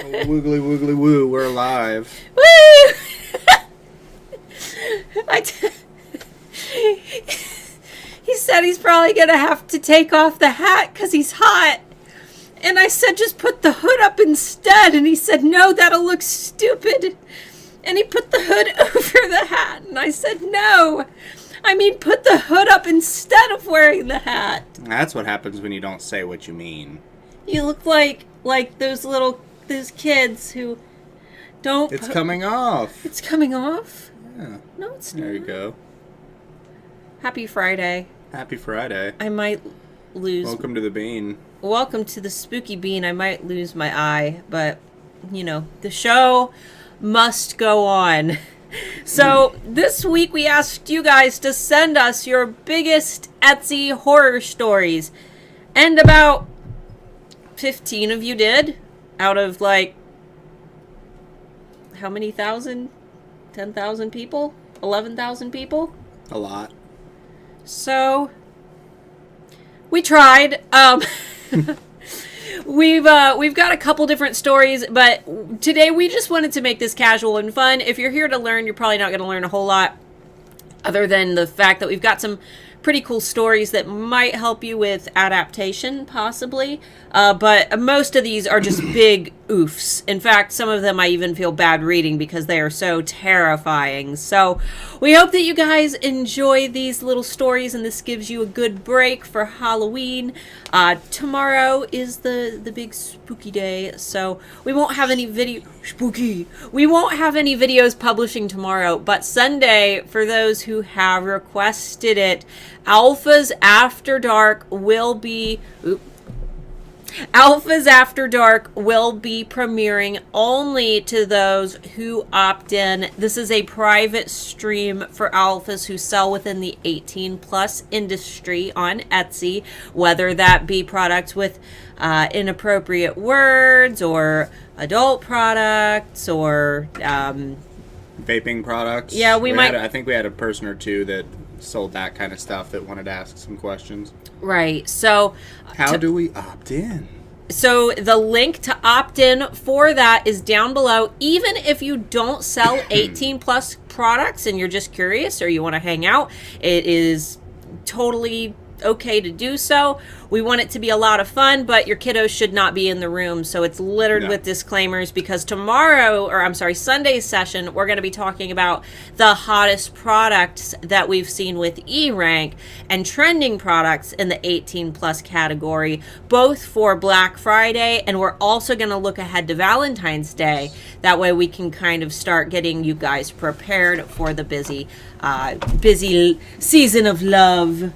Wiggly wiggly woo, we're alive. Woo! He said he's probably going to have to take off the hat because he's hot. And I said, just put the hood up instead. And he said, no, that'll look stupid. And he put the hood over the hat. And I said, no. I mean, put the hood up instead of wearing the hat. That's what happens when you don't say what you mean. You look like those kids who don't... It's coming off. It's coming off? Yeah. No, it's not. There you go. Happy Friday. Happy Friday. I might lose... Welcome to the bean. Welcome to the spooky bean. I might lose my eye, but, you know, the show must go on. So, this week we asked you guys to send us your biggest Etsy horror stories. And about 15 of you did, out of, like, how many thousand? 10,000 people? 11,000 people? A lot. So, we tried. We've got a couple different stories, but today we just wanted to make this casual and fun. If you're here to learn, you're probably not going to learn a whole lot other than the fact that we've got some pretty cool stories that might help you with adaptation, possibly. But most of these are just big oofs. In fact, some of them I even feel bad reading because they are so terrifying. So we hope that you guys enjoy these little stories and this gives you a good break for Halloween. Tomorrow is the big spooky day, so we won't have any We won't have any videos publishing tomorrow, but Sunday, for those who have requested it, Alpha's After Dark will be... Alpha's After Dark will be premiering only to those who opt in. This is a private stream for alphas who sell within the 18+ industry on Etsy, whether that be products with inappropriate words or adult products or vaping products. Yeah, I think we had a person or two that sold that kind of stuff that wanted to ask some questions. Right. So how do we opt in? So the link to opt in for that is down below. Even if you don't sell 18+ products and you're just curious or you want to hang out, it is totally okay to do so. We want it to be a lot of fun, but your kiddos should not be in the room. So it's littered with disclaimers because Sunday's session, we're going to be talking about the hottest products that we've seen with E-Rank and trending products in the 18+ category, both for Black Friday, and we're also going to look ahead to Valentine's Day. That way we can kind of start getting you guys prepared for the busy season of love.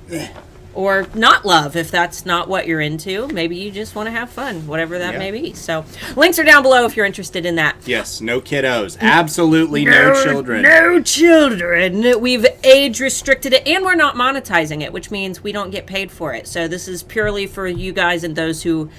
Or not love, if that's not what you're into. Maybe you just want to have fun, whatever that may be. So, links are down below if you're interested in that. Yes, no kiddos. Absolutely no children. No children. We've age restricted it, and we're not monetizing it, which means we don't get paid for it. So, this is purely for you guys and those who,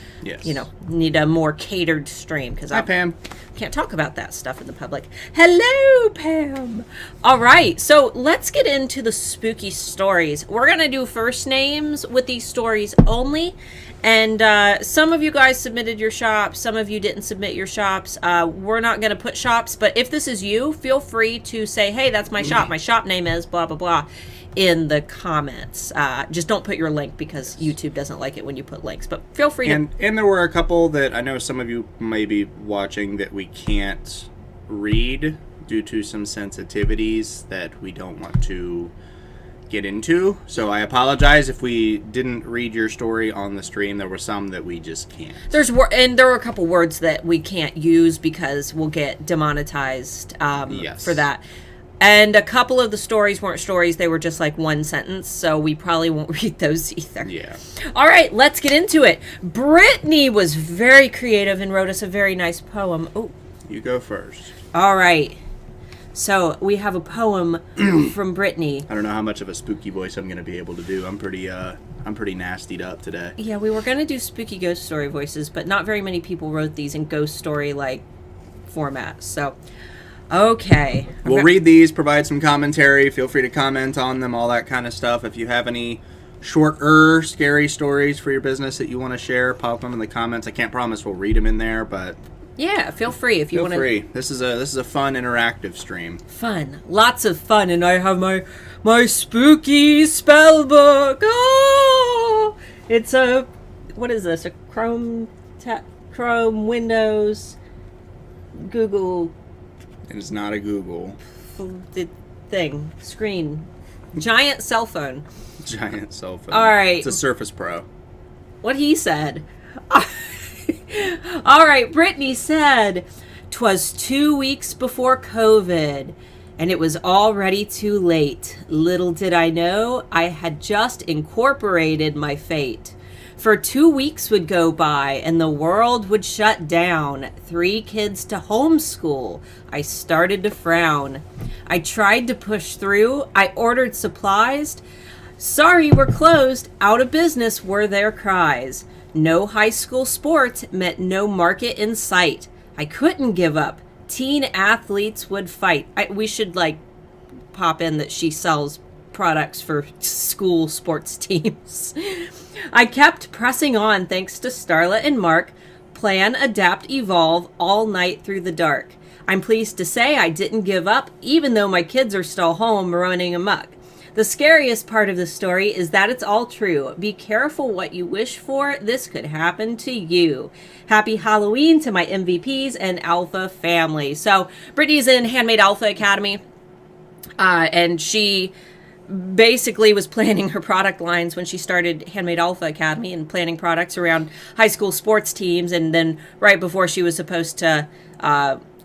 need a more catered stream. Hi, Pam. Can't talk about that stuff in the public. Hello, Pam. All right, so let's get into the spooky stories. We're going to do first names with these stories only. And some of you guys submitted your shops. Some of you didn't submit your shops. We're not going to put shops, but if this is you, feel free to say, hey, that's my shop. My shop name is blah, blah, blah in the comments. Just don't put your link because YouTube doesn't like it when you put links, but feel free to... And there were a couple that I know some of you may be watching that we can't read due to some sensitivities that we don't want to get into. So I apologize if we didn't read your story on the stream. There were some that we just can't. And there were a couple words that we can't use because we'll get demonetized for that. And a couple of the stories weren't stories. They were just like one sentence, so we probably won't read those either. Yeah. All right, let's get into it. Brittany was very creative and wrote us a very nice poem. Oh, you go first. All right. So we have a poem from Brittany. I don't know how much of a spooky voice I'm going to be able to do. I'm pretty nastied up today. Yeah, we were going to do spooky ghost story voices, but not very many people wrote these in ghost story like format. So... Okay. We'll read these, provide some commentary. Feel free to comment on them, all that kind of stuff. If you have any shorter, scary stories for your business that you want to share, pop them in the comments. I can't promise we'll read them in there, but Yeah, feel free if you Feel want to. free. This is a fun interactive stream. Fun, lots of fun, and I have my spooky spell book. Oh, it's a what is this? A Chrome Windows Google It is not a Google thing screen, giant cell phone. giant cell phone. All right. It's a Surface Pro. What he said. All right, Brittany said, "'Twas 2 weeks before COVID, and it was already too late. Little did I know I had just incorporated my fate. For 2 weeks would go by, and the world would shut down. 3 kids to homeschool. I started to frown. I tried to push through. I ordered supplies. Sorry, we're closed. Out of business were their cries. No high school sports meant no market in sight. I couldn't give up. Teen athletes would fight." We should pop in that she sells products for school sports teams. "I kept pressing on thanks to Starla and Mark. Plan, adapt, evolve all night through the dark. I'm pleased to say I didn't give up, even though my kids are still home running amok. The scariest part of the story is that it's all true. Be careful what you wish for. This could happen to you. Happy Halloween to my MVPs and Alpha family." So Brittany's in Handmade Alpha Academy, and she basically was planning her product lines when she started Handmade Alpha Academy and planning products around high school sports teams. And then right before she was supposed to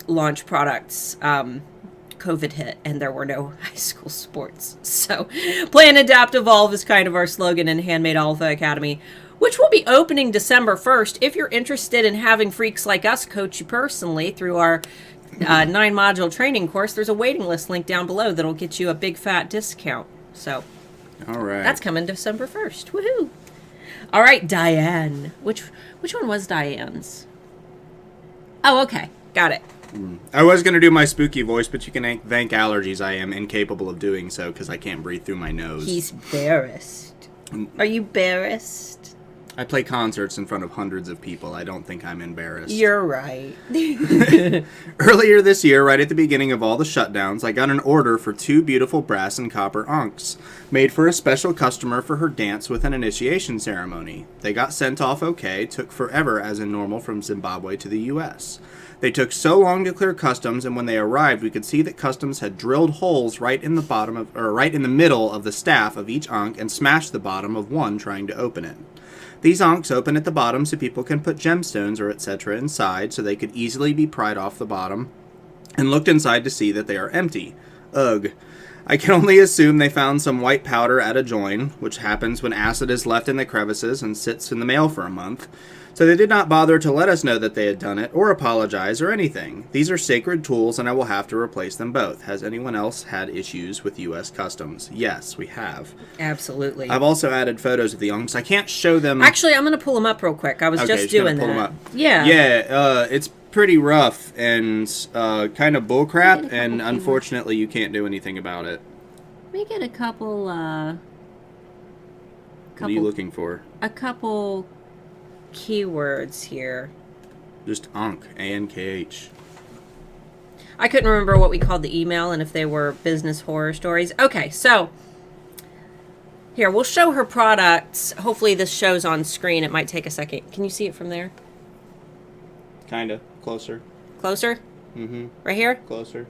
launch products, COVID hit and there were no high school sports. So plan, adapt, evolve is kind of our slogan in Handmade Alpha Academy, which will be opening December 1st. If you're interested in having freaks like us coach you personally through our 9-module training course, there's a waiting list link down below that'll get you a big fat discount. So All right. that's coming December 1st. Woohoo! All right, Diane. Which one was Diane's? Oh, okay. Got it. I was going to do my spooky voice, but you can thank allergies. I am incapable of doing so because I can't breathe through my nose. He's embarrassed. Are you embarrassed? I play concerts in front of hundreds of people. I don't think I'm embarrassed. You're right. Earlier this year, right at the beginning of all the shutdowns, I got an order for 2 beautiful brass and copper ankhs, made for a special customer for her dance with an initiation ceremony. They got sent off okay, took forever as in normal from Zimbabwe to the U.S. They took so long to clear customs, and when they arrived, we could see that customs had drilled holes right in the middle of the staff of each ankh and smashed the bottom of one trying to open it. These ankhs open at the bottom so people can put gemstones or etc. inside so they could easily be pried off the bottom, and looked inside to see that they are empty. Ugh. I can only assume they found some white powder at a join, which happens when acid is left in the crevices and sits in the mail for a month. So they did not bother to let us know that they had done it, or apologize, or anything. These are sacred tools, and I will have to replace them both. Has anyone else had issues with U.S. Customs? Yes, we have. Absolutely. I've also added photos of the ankhs. I can't show them. Actually, I'm going to pull them up real quick. I was just doing pull that. them up. Yeah. Yeah, it's pretty rough and kind of bullcrap, and unfortunately you can't do anything about it. Let me get a couple, What are you looking for? A couple keywords here. Just ankh, A-N-K-H. I couldn't remember what we called the email and if they were business horror stories. Okay, so here, we'll show her products. Hopefully this shows on screen. It might take a second. Can you see it from there? Kinda. Closer. Closer? Mm-hmm. Right here? Closer.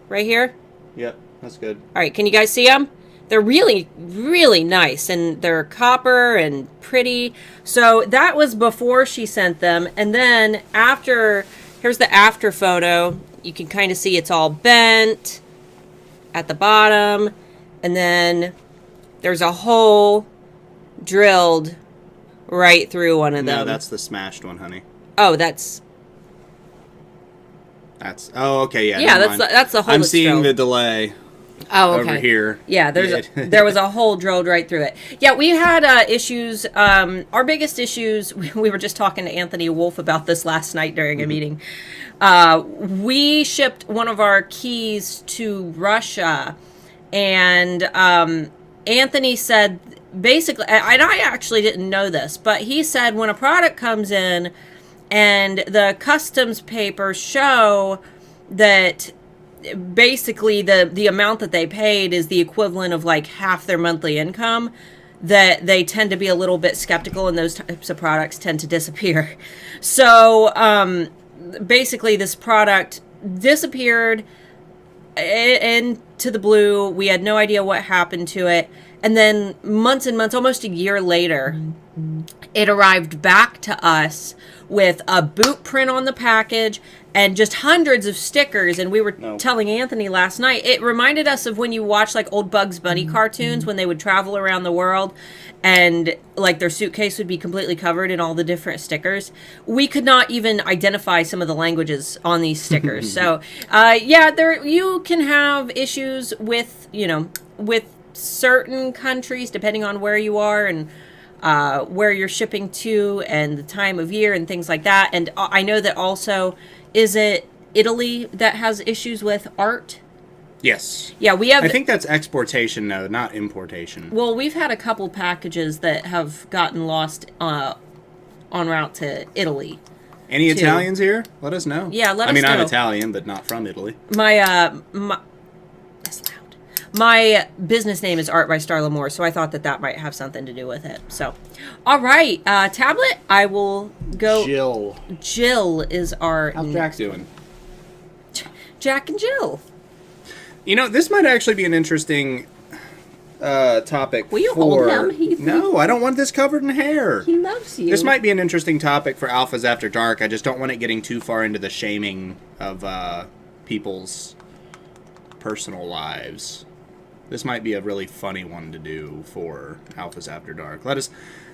Right here? Yep, that's good. All right, can you guys see them? They're really, really nice, and they're copper and pretty. So that was before she sent them. And then after, here's the after photo. You can kind of see it's all bent at the bottom. And then there's a hole drilled right through one of them. No, that's the smashed one, honey. Oh, that's... Oh, okay, yeah. Yeah, that's the hole. I'm that's seeing drilled. the delay. Oh, okay. Over here. Yeah, there was a hole drilled right through it. Yeah, we had issues. Our biggest issues, we were just talking to Anthony Wolf about this last night during a meeting. We shipped one of our keys to Russia, and Anthony said, basically, and I actually didn't know this, but he said when a product comes in and the customs papers show that basically the amount that they paid is the equivalent of like half their monthly income, that they tend to be a little bit skeptical and those types of products tend to disappear. So basically this product disappeared into the blue. We had no idea what happened to it. And then months and months, almost a year later, it arrived back to us with a boot print on the package and just hundreds of stickers. And we were telling Anthony last night, it reminded us of when you watch like old Bugs Bunny cartoons when they would travel around the world and like their suitcase would be completely covered in all the different stickers. We could not even identify some of the languages on these stickers. So there you can have issues with, with certain countries depending on where you are and where you're shipping to and the time of year and things like that. And I know that also, is it Italy that has issues with art? Yes. Yeah, we have. I think that's exportation, though, not importation. Well, we've had a couple packages that have gotten lost en route to Italy. Any Italians here? Let us know. Yeah, let us know. I'm Italian, but not from Italy. That's loud. My business name is Art by Starla Moore, so I thought that might have something to do with it. So, all right, Tablet, I will go. Jill is our... How's Jack doing? Jack and Jill. This might actually be an interesting topic. Will you hold him? No, I don't want this covered in hair. He loves you. This might be an interesting topic for Alphas After Dark. I just don't want it getting too far into the shaming of people's personal lives. This might be a really funny one to do for Alphas After Dark. Let us,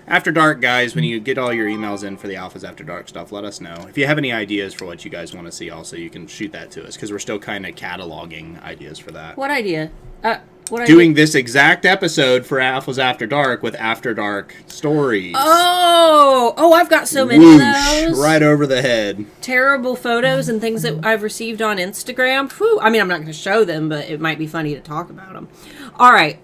After Dark, guys, when you get all your emails in for the Alphas After Dark stuff, let us know. If you have any ideas for what you guys want to see also, you can shoot that to us, because we're still kind of cataloging ideas for that. What idea? Doing this exact episode for Alphas After Dark with After Dark stories. Oh, I've got so many of those. Right over the head. Terrible photos and things that I've received on Instagram. Whew. I mean, I'm not going to show them, but it might be funny to talk about them. All right.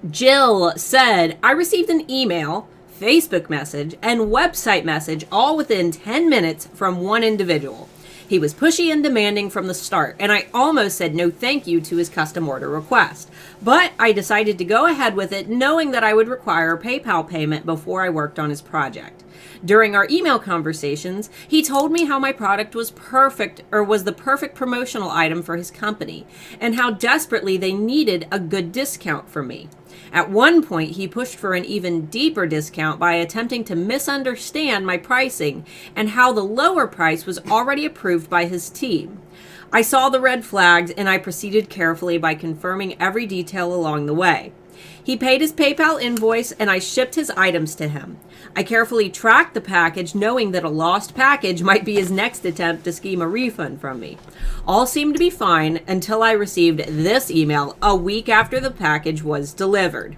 Jill said, I received an email, Facebook message, and website message all within 10 minutes from one individual. He was pushy and demanding from the start, and I almost said no thank you to his custom order request. But I decided to go ahead with it, knowing that I would require a PayPal payment before I worked on his project. During our email conversations, he told me how my product was was the perfect promotional item for his company, and how desperately they needed a good discount from me. At one point, he pushed for an even deeper discount by attempting to misunderstand my pricing and how the lower price was already approved by his team. I saw the red flags, and I proceeded carefully by confirming every detail along the way. He paid his PayPal invoice, and I shipped his items to him. I carefully tracked the package, knowing that a lost package might be his next attempt to scheme a refund from me. All seemed to be fine until I received this email a week after the package was delivered.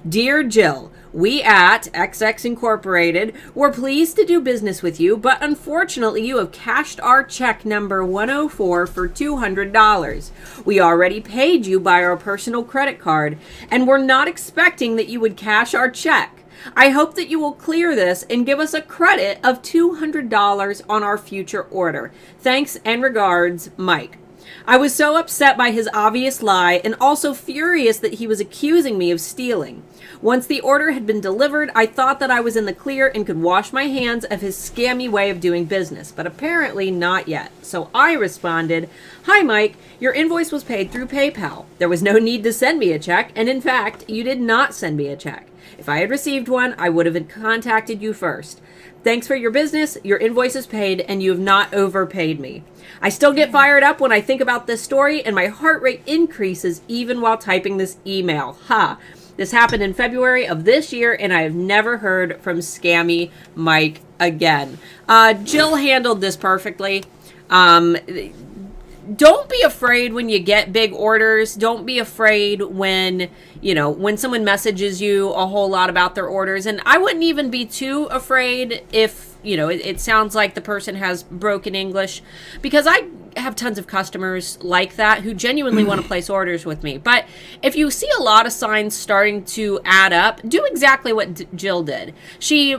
Dear Jill, we at XX Incorporated were pleased to do business with you, but unfortunately you have cashed our check number 104 for $200. We already paid you by our personal credit card, and we're not expecting that you would cash our check. I hope that you will clear this and give us a credit of $200 on our future order. Thanks and regards, Mike. I was so upset by his obvious lie and also furious that he was accusing me of stealing. Once the order had been delivered, I thought that I was in the clear and could wash my hands of his scammy way of doing business, but apparently not yet. So I responded, Hi Mike, your invoice was paid through PayPal. There was no need to send me a check, and in fact, you did not send me a check. If I had received one, I would have contacted you first. Thanks for your business, your invoice is paid, and you have not overpaid me. I still get fired up when I think about this story, and my heart rate increases even while typing this email. Ha! This happened in February of this year, and I have never heard from Scammy Mike again. Jill handled this perfectly. Don't be afraid when you get big orders. Don't be afraid when someone messages you a whole lot about their orders. And I wouldn't even be too afraid if, it sounds like the person has broken English, because I have tons of customers like that who genuinely want to place orders with me. But if you see a lot of signs starting to add up, do exactly what Jill did. She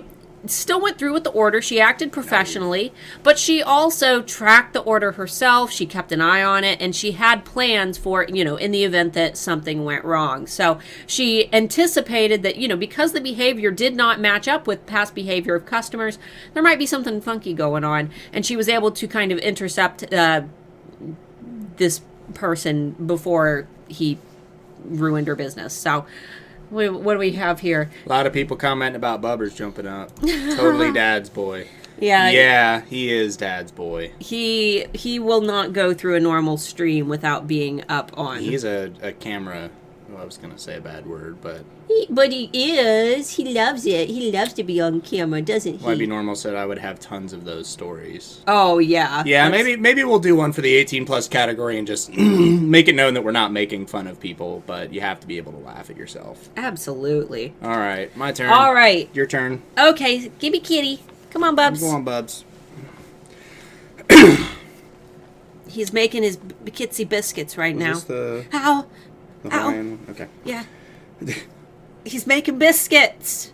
still went through with the order. She acted professionally, but she also tracked the order herself. She kept an eye on it, and she had plans for, in the event that something went wrong. So she anticipated that, because the behavior did not match up with past behavior of customers, there might be something funky going on. And she was able to kind of intercept this person before he ruined her business. So what do we have here? A lot of people commenting about Bubbers jumping up. Totally dad's boy. Yeah, he is dad's boy. He will not go through a normal stream without being up on. He's a camera. Well, I was going to say a bad word, but... But he is. He loves it. He loves to be on camera, doesn't he? Well, I'd be normal said I would have tons of those stories. Oh, yeah. Yeah, maybe we'll do one for the 18-plus category and just make it known that we're not making fun of people, but you have to be able to laugh at yourself. Absolutely. All right, my turn. All right. Your turn. Okay, give me kitty. Come on, Bubs. Go on, Bubs. He's making his kitsy biscuits right now. Is this Ow. the Hawaiian? Okay. Yeah. He's making biscuits.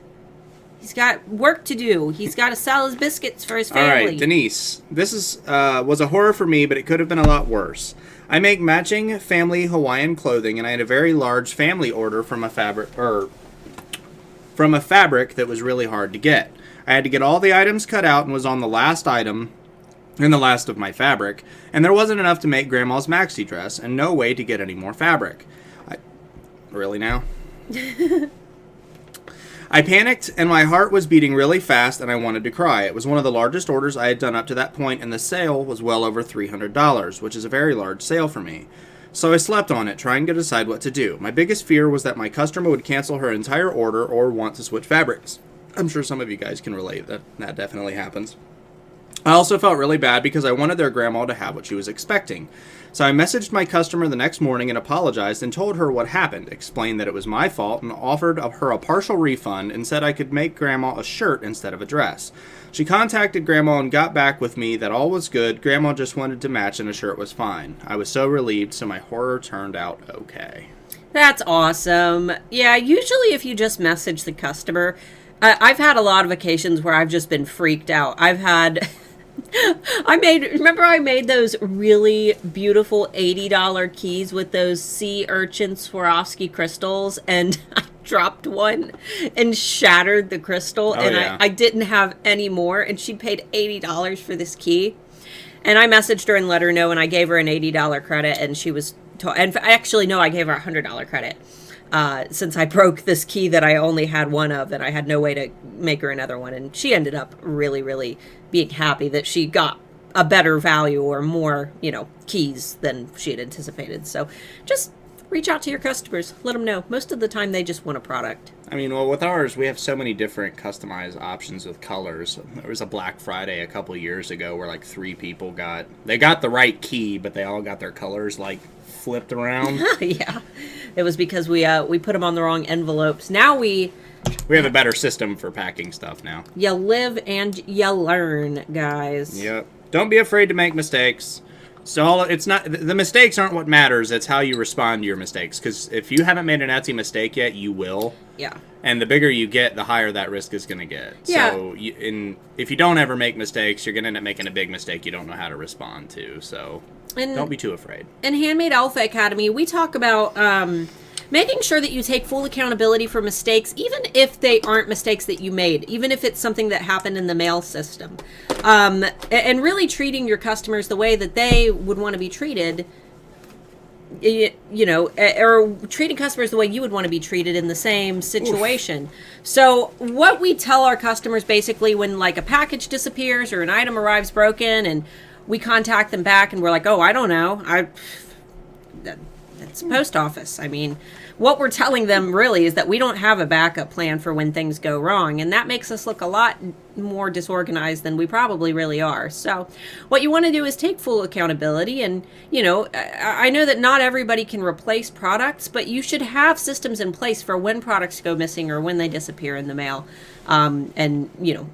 He's got work to do. He's got to sell his biscuits for his family. All right, Denise. This was a horror for me, but it could have been a lot worse. I make matching family Hawaiian clothing, and I had a very large family order from a fabric that was really hard to get. I had to get all the items cut out and was on the last item and the last of my fabric, and there wasn't enough to make Grandma's maxi dress, and no way to get any more fabric. Really now? I panicked, and my heart was beating really fast, and I wanted to cry. It was one of the largest orders I had done up to that point, and the sale was well over $300, which is a very large sale for me. So I slept on it, trying to decide what to do. My biggest fear was that my customer would cancel her entire order or want to switch fabrics. I'm sure some of you guys can relate. That definitely happens. I also felt really bad because I wanted their grandma to have what she was expecting. So I messaged my customer the next morning and apologized and told her what happened, explained that it was my fault, and offered her a partial refund and said I could make Grandma a shirt instead of a dress. She contacted Grandma and got back with me that all was good. Grandma just wanted to match and a shirt was fine. I was so relieved, so my horror turned out okay. That's awesome. Yeah, usually if you just message the customer, I've had a lot of occasions where I've just been freaked out. I've had... I made those really beautiful $80 keys with those sea urchin Swarovski crystals, and I dropped one and shattered the crystal, I didn't have any more, and she paid $80 for this key. And I messaged her and let her know, and I gave her an $80 credit, and she was and actually no, I gave her a $100 credit. Since I broke this key that I only had one of, and I had no way to make her another one. And she ended up really, really being happy that she got a better value or more, keys than she had anticipated. So just reach out to your customers. Let them know. Most of the time, they just want a product. I mean, well, with ours, we have so many different customized options with colors. There was a Black Friday a couple years ago where, 3 people got the right key, but they all got their colors, flipped around. Yeah. It was because we put them on the wrong envelopes. Now we have a better system for packing stuff now. You live and you learn, guys. Yep. Don't be afraid to make mistakes. So it's not the mistakes aren't what matters. It's how you respond to your mistakes. Because if you haven't made an Etsy mistake yet, you will. Yeah. And the bigger you get, the higher that risk is going to get. Yeah. So if you don't ever make mistakes, you're going to end up making a big mistake you don't know how to respond to. So don't be too afraid. In Handmade Alpha Academy, we talk about making sure that you take full accountability for mistakes, even if they aren't mistakes that you made, even if it's something that happened in the mail system. And really treating your customers the way that they would want to be treated, or treating customers the way you would want to be treated in the same situation. Oof. So what we tell our customers basically when a package disappears or an item arrives broken and we contact them back and we're like, oh, I don't know. It's post office. I mean, what we're telling them really is that we don't have a backup plan for when things go wrong. And that makes us look a lot more disorganized than we probably really are. So what you want to do is take full accountability. And, I know that not everybody can replace products, but you should have systems in place for when products go missing or when they disappear in the mail. And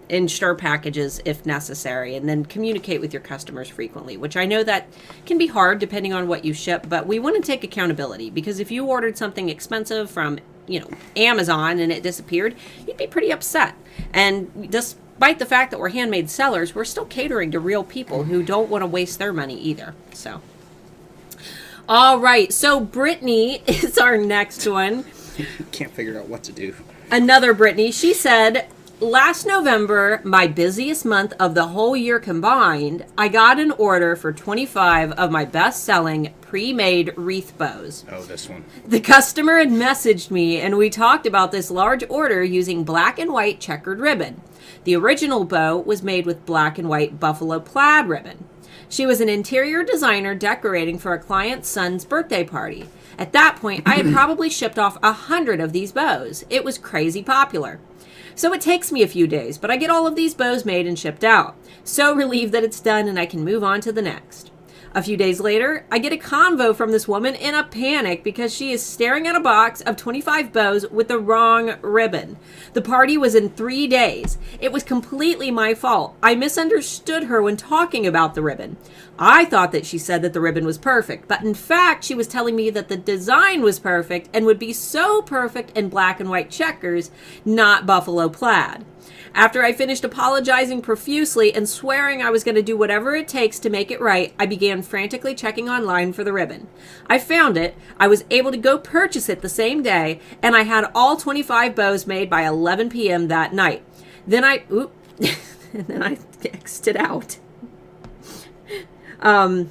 insure packages if necessary, and then communicate with your customers frequently, which I know that can be hard depending on what you ship, but we want to take accountability, because if you ordered something expensive from Amazon and it disappeared, you'd be pretty upset. And just despite the fact that we're handmade sellers, we're still catering to real people who don't want to waste their money either. So, all right. So Brittany is our next one. Can't figure out what to do. Another Brittany. She said, last November, my busiest month of the whole year combined, I got an order for 25 of my best-selling pre-made wreath bows. Oh, this one. The customer had messaged me, and we talked about this large order using black and white checkered ribbon. The original bow was made with black and white buffalo plaid ribbon. She was an interior designer decorating for a client's son's birthday party. At that point, I had probably shipped off 100 of these bows. It was crazy popular. So it takes me a few days, but I get all of these bows made and shipped out. So relieved that it's done and I can move on to the next. A few days later, I get a convo from this woman in a panic because she is staring at a box of 25 bows with the wrong ribbon. The party was in 3 days. It was completely my fault. I misunderstood her when talking about the ribbon. I thought that she said that the ribbon was perfect, but in fact, she was telling me that the design was perfect and would be so perfect in black and white checkers, not buffalo plaid. After I finished apologizing profusely and swearing I was going to do whatever it takes to make it right, I began frantically checking online for the ribbon. I found it, I was able to go purchase it the same day, and I had all 25 bows made by 11 p.m. that night. Then I exited out. Hold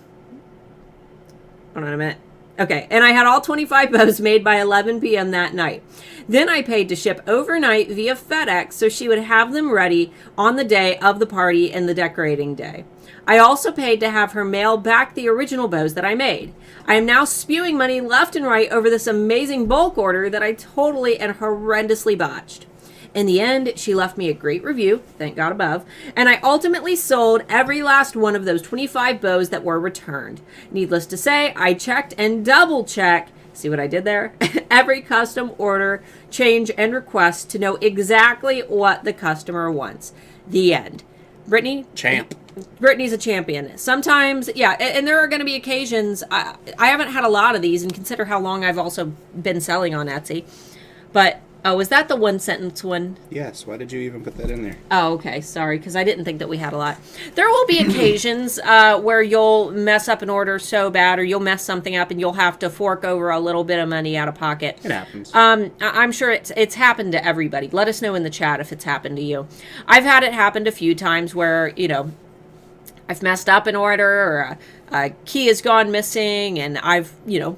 on a minute. Okay, and I had all 25 bows made by 11 p.m. that night. Then I paid to ship overnight via FedEx so she would have them ready on the day of the party and the decorating day. I also paid to have her mail back the original bows that I made. I am now spewing money left and right over this amazing bulk order that I totally and horrendously botched. In the end, she left me a great review, thank God above, and I ultimately sold every last one of those 25 bows that were returned. Needless to say, I checked and double-checked, see what I did there? Every custom order, change, and request to know exactly what the customer wants. The end. Brittany? Champ. Brittany's a champion. Sometimes, yeah, and there are going to be occasions, I haven't had a lot of these, and consider how long I've also been selling on Etsy, but... Oh, was that the one sentence one? Yes. Why did you even put that in there? Oh, okay. Sorry, because I didn't think that we had a lot. There will be occasions where you'll mess up an order so bad, or you'll mess something up, and you'll have to fork over a little bit of money out of pocket. It happens. I'm sure it's happened to everybody. Let us know in the chat if it's happened to you. I've had it happen a few times where, you know, I've messed up an order, or a key has gone missing, and I've, you know,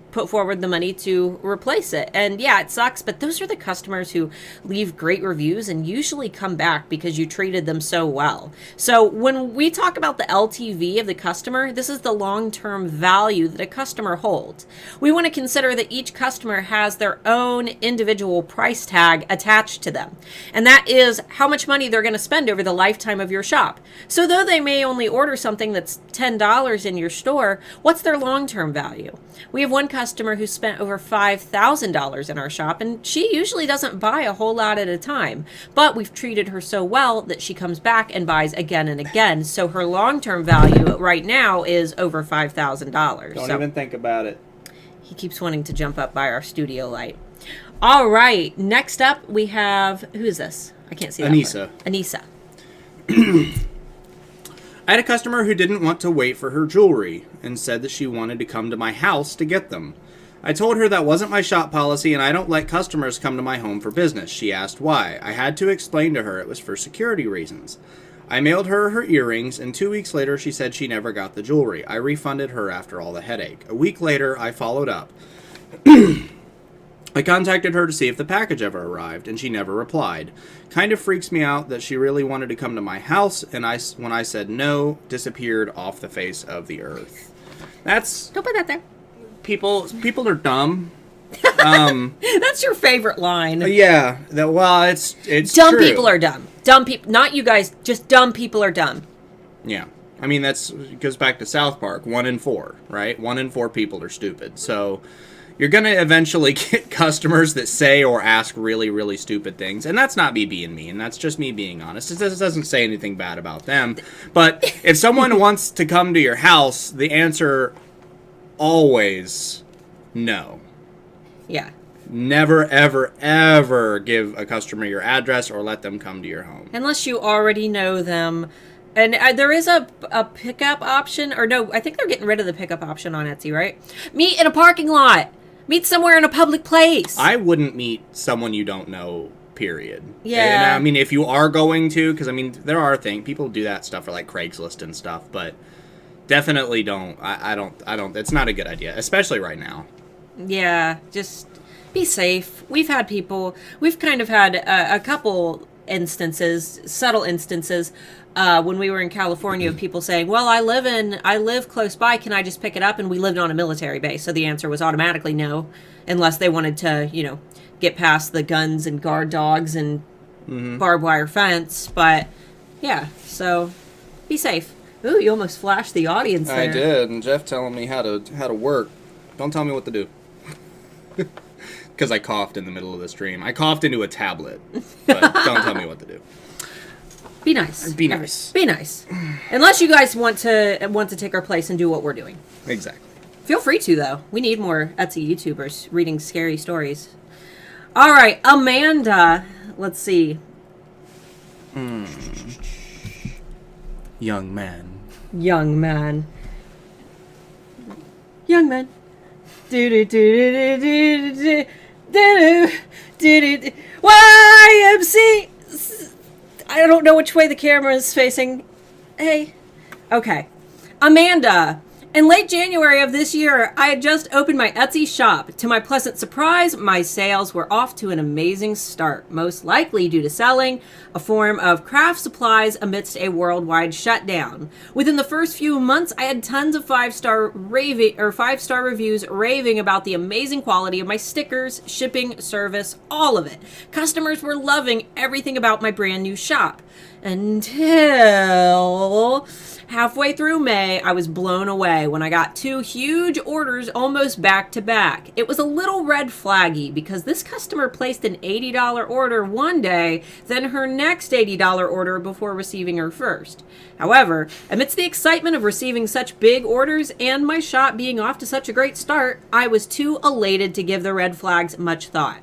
put forward the money to replace it. And yeah, it sucks, but those are the customers who leave great reviews and usually come back because you treated them so well. So when we talk about the LTV of the customer, this is the long-term value that a customer holds. We want to consider that each customer has their own individual price tag attached to them. And that is how much money they're going to spend over the lifetime of your shop. So though they may only order something that's $10 in your store, what's their long-term value? We have one customer who spent over $5,000 in our shop, and she usually doesn't buy a whole lot at a time, but we've treated her so well that she comes back and buys again and again. So her long-term value right now is over $5,000. Don't even think about it. He keeps wanting to jump up by our studio light. All right, next up we have, who is this? I can't see that. Anissa. Anissa. I had a customer who didn't want to wait for her jewelry and said that she wanted to come to my house to get them. I told her that wasn't my shop policy and I don't let customers come to my home for business. She asked why. I had to explain to her it was for security reasons. I mailed her her earrings, and 2 weeks later she said she never got the jewelry. I refunded her after all the headache. A week later, I followed up. I contacted her to see if the package ever arrived, and she never replied. Kind of freaks me out that she really wanted to come to my house, and when I said no, disappeared off the face of the earth. That's... Don't put that there. People are dumb. That's your favorite line. Yeah. It's dumb true. people are dumb. Dumb people, not you guys, just dumb people are dumb. Yeah. I mean, it goes back to South Park, 1 in 4, right? 1 in 4 people are stupid. So you're going to eventually get customers that say or ask really, really stupid things. And that's not me being mean. That's just me being honest. It doesn't say anything bad about them. But if someone wants to come to your house, the answer always no. Yeah. Never, ever, ever give a customer your address or let them come to your home. Unless you already know them. And there is a pickup option. Or no, I think they're getting rid of the pickup option on Etsy, right? Meet in a parking lot. Meet somewhere in a public place. I wouldn't meet someone you don't know, period. Yeah. And I mean, if you are going to, because I mean, there are things, people do that stuff for like Craigslist and stuff, but definitely don't. I don't, it's not a good idea, especially right now. Yeah, just be safe. We've kind of had a couple instances, subtle instances, when we were in California of people saying, well, I live close by, can I just pick it up? And we lived on a military base, so the answer was automatically no, unless they wanted to, get past the guns and guard dogs and barbed wire fence. But yeah, so be safe. Ooh, you almost flashed the audience there. I did, and Jeff telling me how to work. Don't tell me what to do. Because I coughed in the middle of the stream. I coughed into a tablet, but don't tell me what to do. Be nice. Be nice. Be nice. Unless you guys want to take our place and do what we're doing. Exactly. Feel free to, though. We need more Etsy YouTubers reading scary stories. All right, Amanda. Let's see. Young man. Young man. Young man. YMC. I don't know which way the camera is facing. Hey. Okay. Amanda. In late January of this year, I had just opened my Etsy shop. To my pleasant surprise, my sales were off to an amazing start, most likely due to selling a form of craft supplies amidst a worldwide shutdown. Within the first few months, I had tons of five-star reviews raving about the amazing quality of my stickers, shipping, service, all of it. Customers were loving everything about my brand new shop. Until halfway through May, I was blown away when I got 2 huge orders almost back to back. It was a little red flaggy because this customer placed an $80 order one day, then her next $80 order before receiving her first. However, amidst the excitement of receiving such big orders and my shop being off to such a great start, I was too elated to give the red flags much thought.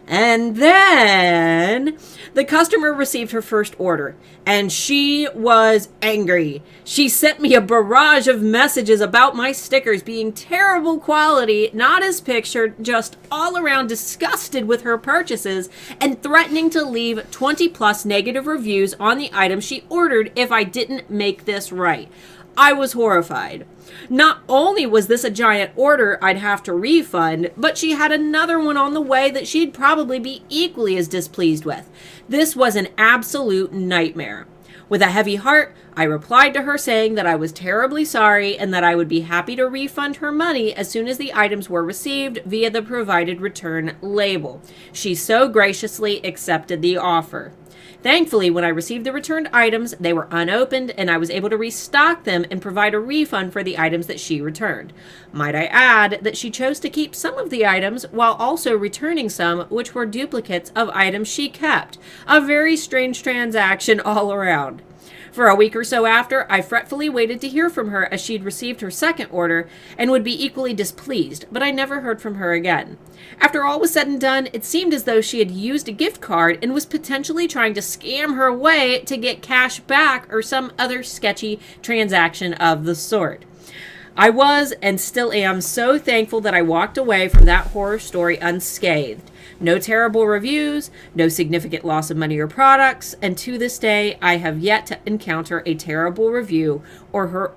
And then the customer received her first order, and she was angry. She sent me a barrage of messages about my stickers being terrible quality, not as pictured, just all around disgusted with her purchases, and threatening to leave 20 plus negative reviews on the items she ordered if I didn't make this right. I was horrified. Not only was this a giant order I'd have to refund, but she had another one on the way that she'd probably be equally as displeased with. This was an absolute nightmare. With a heavy heart, I replied to her saying that I was terribly sorry and that I would be happy to refund her money as soon as the items were received via the provided return label. She so graciously accepted the offer. Thankfully, when I received the returned items, they were unopened and I was able to restock them and provide a refund for the items that she returned. Might I add that she chose to keep some of the items while also returning some which were duplicates of items she kept. A very strange transaction all around. For a week or so after, I fretfully waited to hear from her as she'd received her second order and would be equally displeased, but I never heard from her again. After all was said and done, it seemed as though she had used a gift card and was potentially trying to scam her way to get cash back or some other sketchy transaction of the sort. I was and still am so thankful that I walked away from that horror story unscathed. No terrible reviews, no significant loss of money or products, and to this day, I have yet to encounter a terrible review or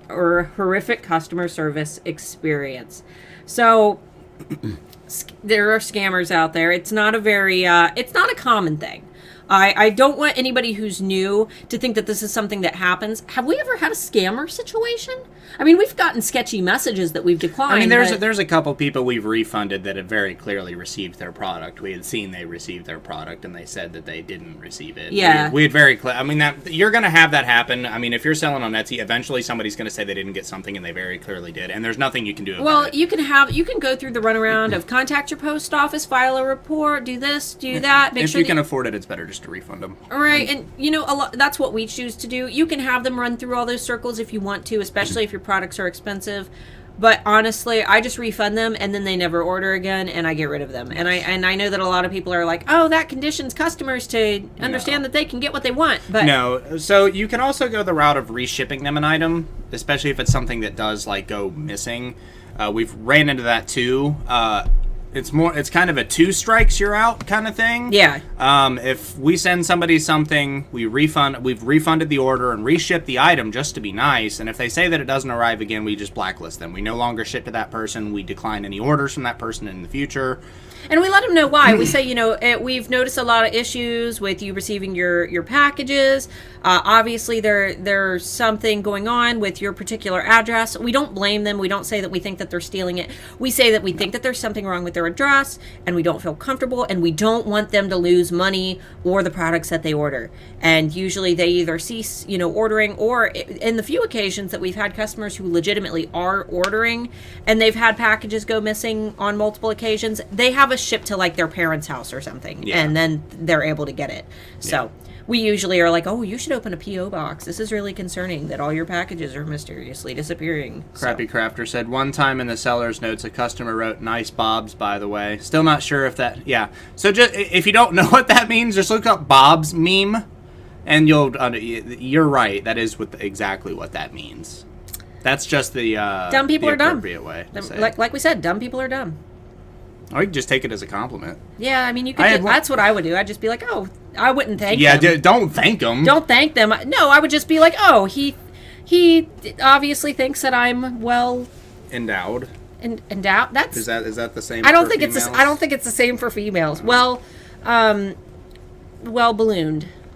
horrific customer service experience. So, there are scammers out there. It's not a common thing. I don't want anybody who's new to think that this is something that happens. Have we ever had a scammer situation? I mean, we've gotten sketchy messages that we've declined. I mean, there's a couple people we've refunded that have very clearly received their product. We had seen they received their product, and they said that they didn't receive it. Yeah. We had very clear. I mean, that you're going to have that happen. I mean, if you're selling on Etsy, eventually somebody's going to say they didn't get something, and they very clearly did. And there's nothing you can do about it. Well, you can go through the runaround of contact your post office, file a report, do this, do that. If you can afford it, it's better just to refund them. All right, and that's what we choose to do. You can have them run through all those circles if you want to, especially if your products are expensive. But honestly, I just refund them and then they never order again and I get rid of them. And I know that a lot of people are like, oh, that conditions customers to understand that they can get what they want. But no, so you can also go the route of reshipping them an item, especially if it's something that does like go missing. We've ran into that too. It's kind of a 2 strikes you're out kind of thing. Yeah. If we send somebody something, we've refunded the order and reshipped the item just to be nice. And if they say that it doesn't arrive again, we just blacklist them. We no longer ship to that person. We decline any orders from that person in the future. And we let them know why. We say, we've noticed a lot of issues with you receiving your packages. Obviously, there's something going on with your particular address. We don't blame them. We don't say that we think that they're stealing it. We say that we think that there's something wrong with their address, and we don't feel comfortable, and we don't want them to lose money or the products that they order. And usually they either cease, ordering, or in the few occasions that we've had customers who legitimately are ordering, and they've had packages go missing on multiple occasions, they have a ship to like their parents' house or something, and then they're able to get it. So we usually are like, oh, you should open a P.O. box. This is really concerning that all your packages are mysteriously disappearing. Crappy Crafter said, one time in the seller's notes, a customer wrote, nice Bob's, by the way. Still not sure if that, So just, if you don't know what that means, just look up Bob's meme, and you're right. That is exactly what that means. That's just the dumb people are dumb. Appropriate way to say like we said, dumb people are dumb. Or you can just take it as a compliment. Yeah, I mean, you could. That's what I would do. I'd just be like, oh, I wouldn't thank them. Yeah, don't thank them. Don't thank them. No, I would just be like, oh, he obviously thinks that I'm well endowed. Endowed. That's is that the same? I don't for think females? I don't think it's the same for females. Well ballooned.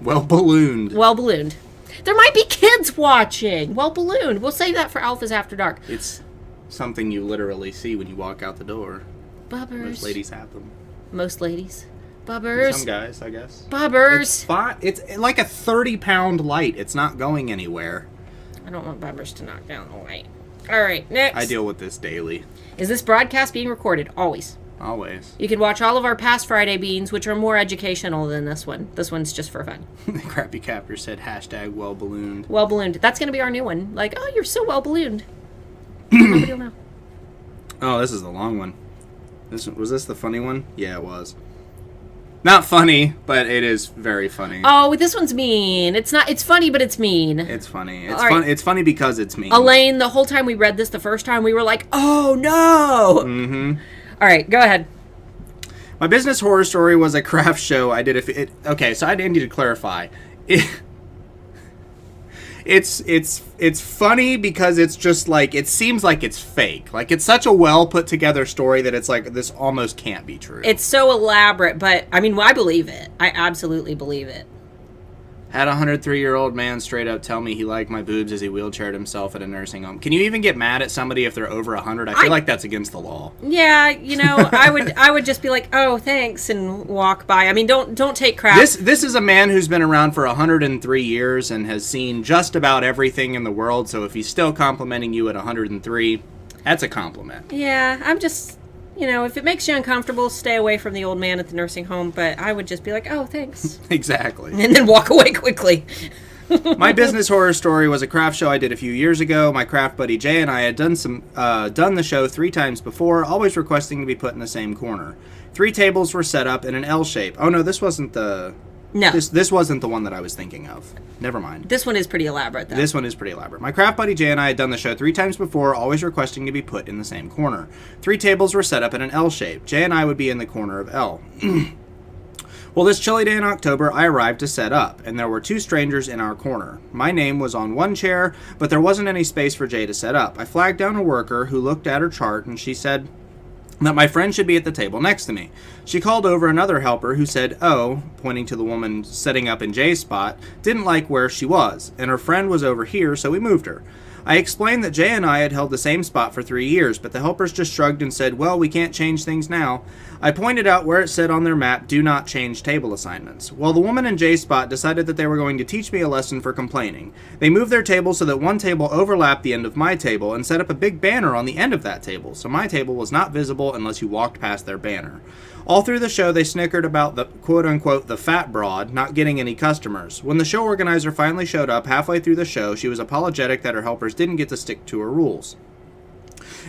Well ballooned. Well ballooned. There might be kids watching. Well ballooned. We'll save that for Alphas After Dark. It's something you literally see when you walk out the door. Bubbers. Most ladies have them. Most ladies. Bubbers. Some guys, I guess. Bubbers. It's fine. It's like a 30-pound light. It's not going anywhere. I don't want bubbers to knock down the light. All right, next. I deal with this daily. Is this broadcast being recorded? Always. Always. You can watch all of our past Friday Beans, which are more educational than this one. This one's just for fun. Crappy Captor said, hashtag well ballooned. Well ballooned. That's going to be our new one. Like, oh, you're so well ballooned. Nobody will know. Oh, this is the long one. Was this the funny one? Yeah, it was. Not funny, but it is very funny. Oh, this one's mean. It's not. It's funny, but it's mean. It's funny. It's fun. It's funny because it's mean. Elaine, the whole time we read this the first time, we were like, "Oh no!" Mm-hmm. All right, go ahead. My business horror story was a craft show I did. Okay, so I need to clarify. It's funny because it's just like, it seems like it's fake. Like, it's such a well put together story that it's like, this almost can't be true. It's so elaborate, but I mean, I believe it. I absolutely believe it. Had a 103-year-old man straight up tell me he liked my boobs as he wheelchaired himself at a nursing home. Can you even get mad at somebody if they're over 100? I feel like that's against the law. Yeah, I would just be like, oh, thanks, and walk by. I mean, don't take crap. This is a man who's been around for 103 years and has seen just about everything in the world. So if he's still complimenting you at 103, that's a compliment. Yeah, I'm just, if it makes you uncomfortable, stay away from the old man at the nursing home. But I would just be like, oh, thanks. Exactly. And then walk away quickly. My business horror story was a craft show I did a few years ago. My craft buddy Jay and I had done the show 3 times before, always requesting to be put in the same corner. 3 tables were set up in an L shape. Oh no, this wasn't the... No. This wasn't the one that I was thinking of. Never mind. This one is pretty elaborate, though. This one is pretty elaborate. My craft buddy Jay and I had done the show 3 times before, always requesting to be put in the same corner. 3 tables were set up in an L shape. Jay and I would be in the corner of L. Well, this chilly day in October, I arrived to set up, and there were 2 strangers in our corner. My name was on one chair, but there wasn't any space for Jay to set up. I flagged down a worker who looked at her chart, and she said that my friend should be at the table next to me. She called over another helper who said, oh, pointing to the woman setting up in Jay's spot, didn't like where she was, and her friend was over here, so we moved her. I explained that Jay and I had held the same spot for 3 years, but the helpers just shrugged and said, well, we can't change things now. I pointed out where it said on their map, do not change table assignments. Well, the woman in Jay's spot decided that they were going to teach me a lesson for complaining. They moved their table so that one table overlapped the end of my table and set up a big banner on the end of that table, so my table was not visible unless you walked past their banner. All through the show, they snickered about the quote-unquote the fat broad not getting any customers. When the show organizer finally showed up halfway through the show, she was apologetic that her helpers didn't get to stick to her rules.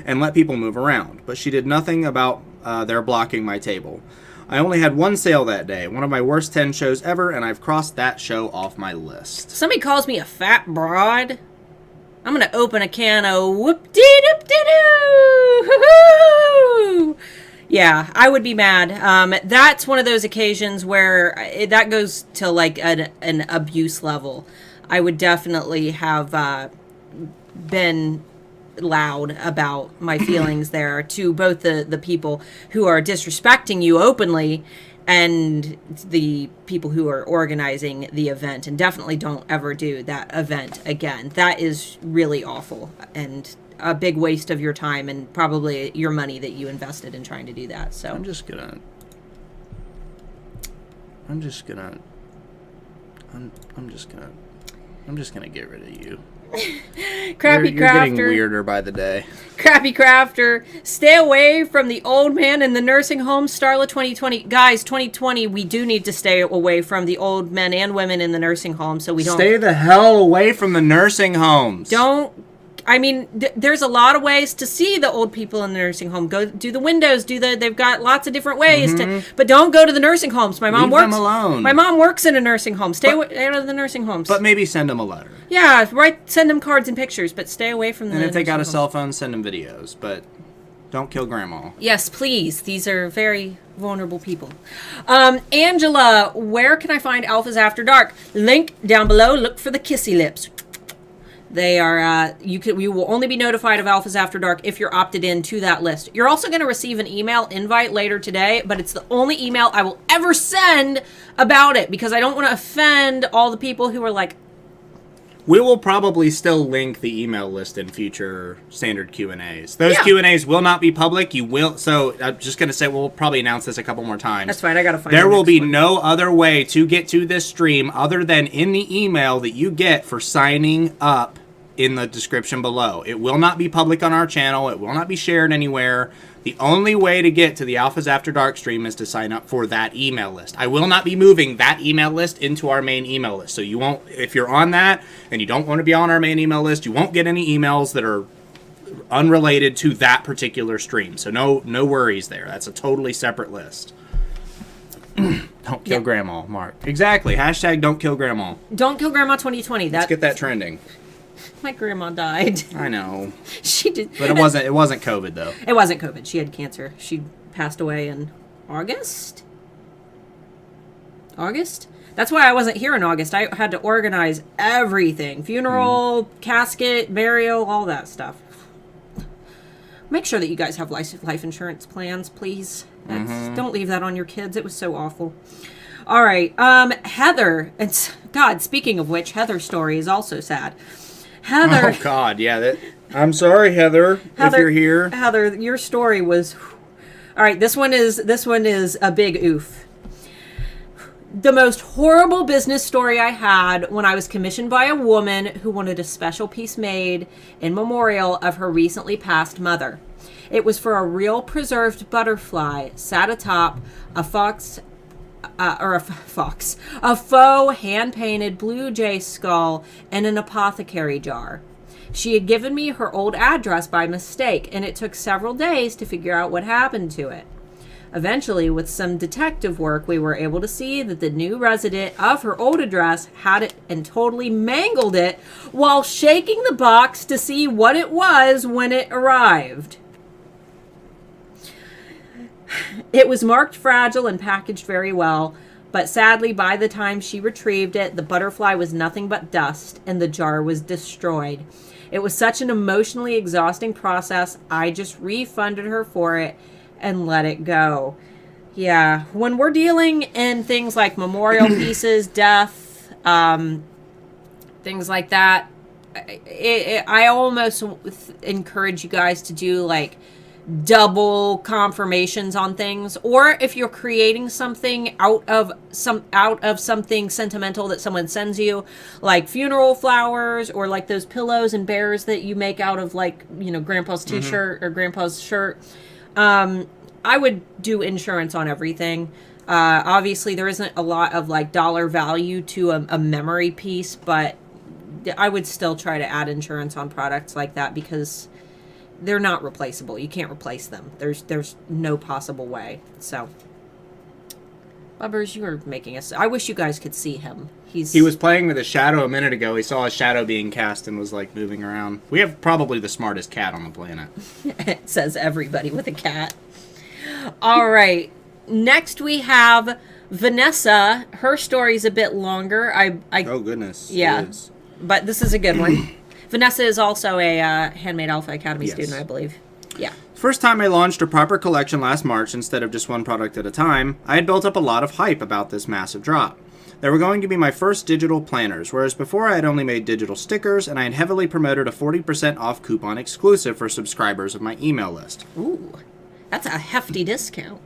and let people move around, but she did nothing about their blocking my table. I only had one sale that day, one of my worst 10 shows ever, and I've crossed that show off my list. Somebody calls me a fat broad. I'm going to open a can of whoop-dee-doop-dee-doo. Yeah, I would be mad. That's one of those occasions where that goes to like an abuse level. I would definitely have been loud about my feelings there to both the people who are disrespecting you openly and the people who are organizing the event. And definitely don't ever do that event again. That is really awful and a big waste of your time and probably your money that you invested in trying to do that. So I'm just gonna get rid of you. Crappy you're crafter. Getting weirder by the day. Crappy crafter. Stay away from the old man in the nursing home. Starla 2020. Guys, 2020, we do need to stay away from the old men and women in the nursing home so we don't... Stay the hell away from the nursing homes. I mean, there's a lot of ways to see the old people in the nursing home. Go do the windows. They've got lots of different ways but don't go to the nursing homes. My mom Leave them alone. My mom works in a nursing home. Stay out of the nursing homes. But maybe send them a letter. Yeah, send them cards and pictures, but stay away from the And if they got a nursing cell phone, send them videos. But don't kill grandma. Yes, please. These are very vulnerable people. Angela, where can I find Alphas After Dark? Link down below. Look for the kissy lips. They are, you will only be notified of Alphas After Dark if you're opted in to that list. You're also going to receive an email invite later today, but it's the only email I will ever send about it because I don't want to offend all the people who are like... We will probably still link the email list in future standard Q&As. Those Q&As will not be public. You will, so I'm just going to say we'll probably announce this a couple more times. That's fine. I got to find There will be one. no other way to get to this stream other than in the email that you get for signing up in the description below. It will not be public on our channel. It will not be shared anywhere. The only way to get to the Alphas After Dark stream is to sign up for that email list. I will not be moving that email list into our main email list. So you won't, if you're on that and you don't want to be on our main email list, you won't get any emails that are unrelated to that particular stream. So no worries there. That's a totally separate list. Don't kill Grandma, Mark. Exactly. Hashtag don't kill Grandma. Don't kill Grandma 2020. Let's get that trending. My grandma died. I know. She did. But it wasn't COVID though. It wasn't COVID. She had cancer. She passed away in August? That's why I wasn't here in August. I had to organize everything. Funeral, casket, burial, all that stuff. Make sure that you guys have life insurance plans, please. Don't leave that on your kids. It was so awful. All right. Heather. God, speaking of which, Heather's story is also sad. Heather. Oh God, yeah. I'm sorry, Heather, if you're here. Heather, your story was. All right, this one is a big oof. The most horrible business story I had when I was commissioned by a woman who wanted a special piece made in memorial of her recently passed mother. It was for a real preserved butterfly sat atop a faux hand-painted blue jay skull in an apothecary jar. She had given me her old address by mistake, and it took several days to figure out what happened to it. Eventually, with some detective work, we were able to see that the new resident of her old address had it and totally mangled it while shaking the box to see what it was when it arrived. It was marked fragile and packaged very well, but sadly, by the time she retrieved it, the butterfly was nothing but dust and the jar was destroyed. It was such an emotionally exhausting process, I just refunded her for it and let it go. Yeah, when we're dealing in things like memorial pieces, death, things like that, I almost encourage you guys to do like double confirmations on things, or if you're creating something out of something sentimental that someone sends you, like funeral flowers or like those pillows and bears that you make out of, like, you know, grandpa's t-shirt or grandpa's shirt. I would do insurance on everything. Obviously there isn't a lot of like dollar value to a memory piece, but I would still try to add insurance on products like that because they're not replaceable. You can't replace them. There's no possible way. So, Bubbers, you are making us. I wish you guys could see him. He was playing with a shadow a minute ago. He saw a shadow being cast and was like moving around. We have probably the smartest cat on the planet. It says everybody with a cat. All right. Next we have Vanessa. Her story's a bit longer. Oh goodness. Yeah. But this is a good one. Vanessa is also a Handmade Alpha Academy student, I believe. Yeah. First time I launched a proper collection last March instead of just one product at a time, I had built up a lot of hype about this massive drop. They were going to be my first digital planners, whereas before I had only made digital stickers, and I had heavily promoted a 40% off coupon exclusive for subscribers of my email list. Ooh, that's a hefty discount.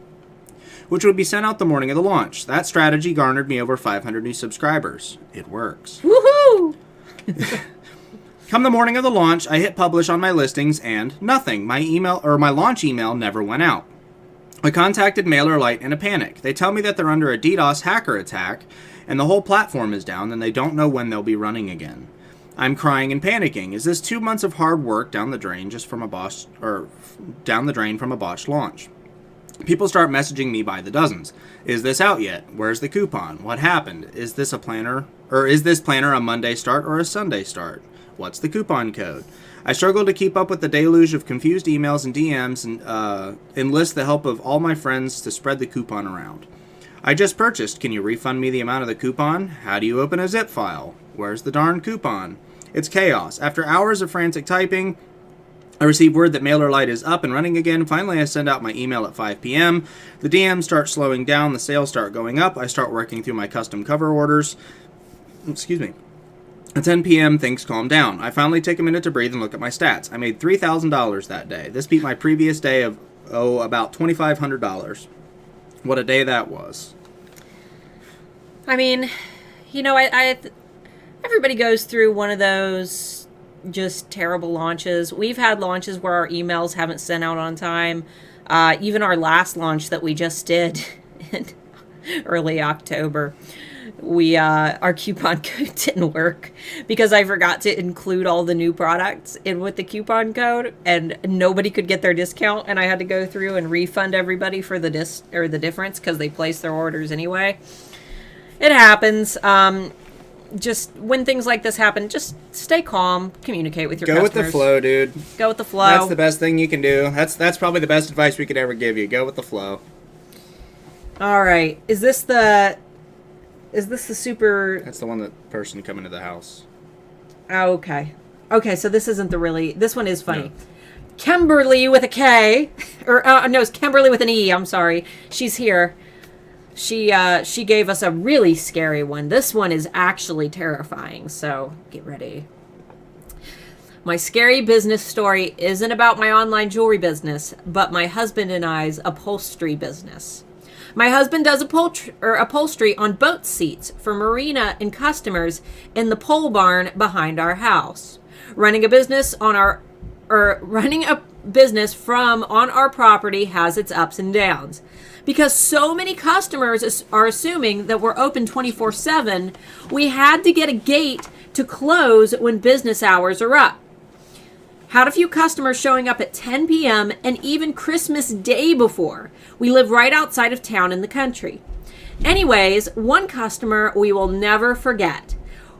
Which would be sent out the morning of the launch. That strategy garnered me over 500 new subscribers. It works. Woohoo! Come the morning of the launch, I hit publish on my listings, and nothing. My launch email never went out. I contacted MailerLite in a panic. They tell me that they're under a DDoS hacker attack, and the whole platform is down, and they don't know when they'll be running again. I'm crying and panicking. Is this 2 months of hard work down the drain from a botched launch? People start messaging me by the dozens. Is this out yet? Where's the coupon? What happened? Is this planner a Monday start or a Sunday start? What's the coupon code? I struggle to keep up with the deluge of confused emails and DMs and enlist the help of all my friends to spread the coupon around. I just purchased. Can you refund me the amount of the coupon? How do you open a zip file? Where's the darn coupon? It's chaos. After hours of frantic typing, I receive word that MailerLite is up and running again. Finally, I send out my email at 5 p.m. The DMs start slowing down. The sales start going up. I start working through my custom cover orders. Excuse me. At 10 p.m., things calm down. I finally take a minute to breathe and look at my stats. I made $3,000 that day. This beat my previous day of, about $2,500. What a day that was. I mean, you know, everybody goes through one of those just terrible launches. We've had launches where our emails haven't sent out on time. Even our last launch that we just did in early October, our coupon code didn't work because I forgot to include all the new products in with the coupon code, and nobody could get their discount, and I had to go through and refund everybody for the difference because they placed their orders anyway. It happens. Just when things like this happen, just stay calm, communicate with your customers. Go with the flow, dude. Go with the flow. That's the best thing you can do. That's probably the best advice we could ever give you. Go with the flow. All right. Is this the super... That's the person coming to the house. Oh, okay. Okay, so this isn't this one is funny. No. Kimberly with a K. No, it's Kimberly with an E. I'm sorry. She's here. She gave us a really scary one. This one is actually terrifying, so get ready. My scary business story isn't about my online jewelry business, but my husband and I's upholstery business. My husband does upholstery on boat seats for marina and customers in the pole barn behind our house. Running a business from on our property has its ups and downs. Because so many customers are assuming that we're open 24/7, we had to get a gate to close when business hours are up. Had a few customers showing up at 10 p.m. and even Christmas Day before. We live right outside of town in the country. Anyways, one customer we will never forget.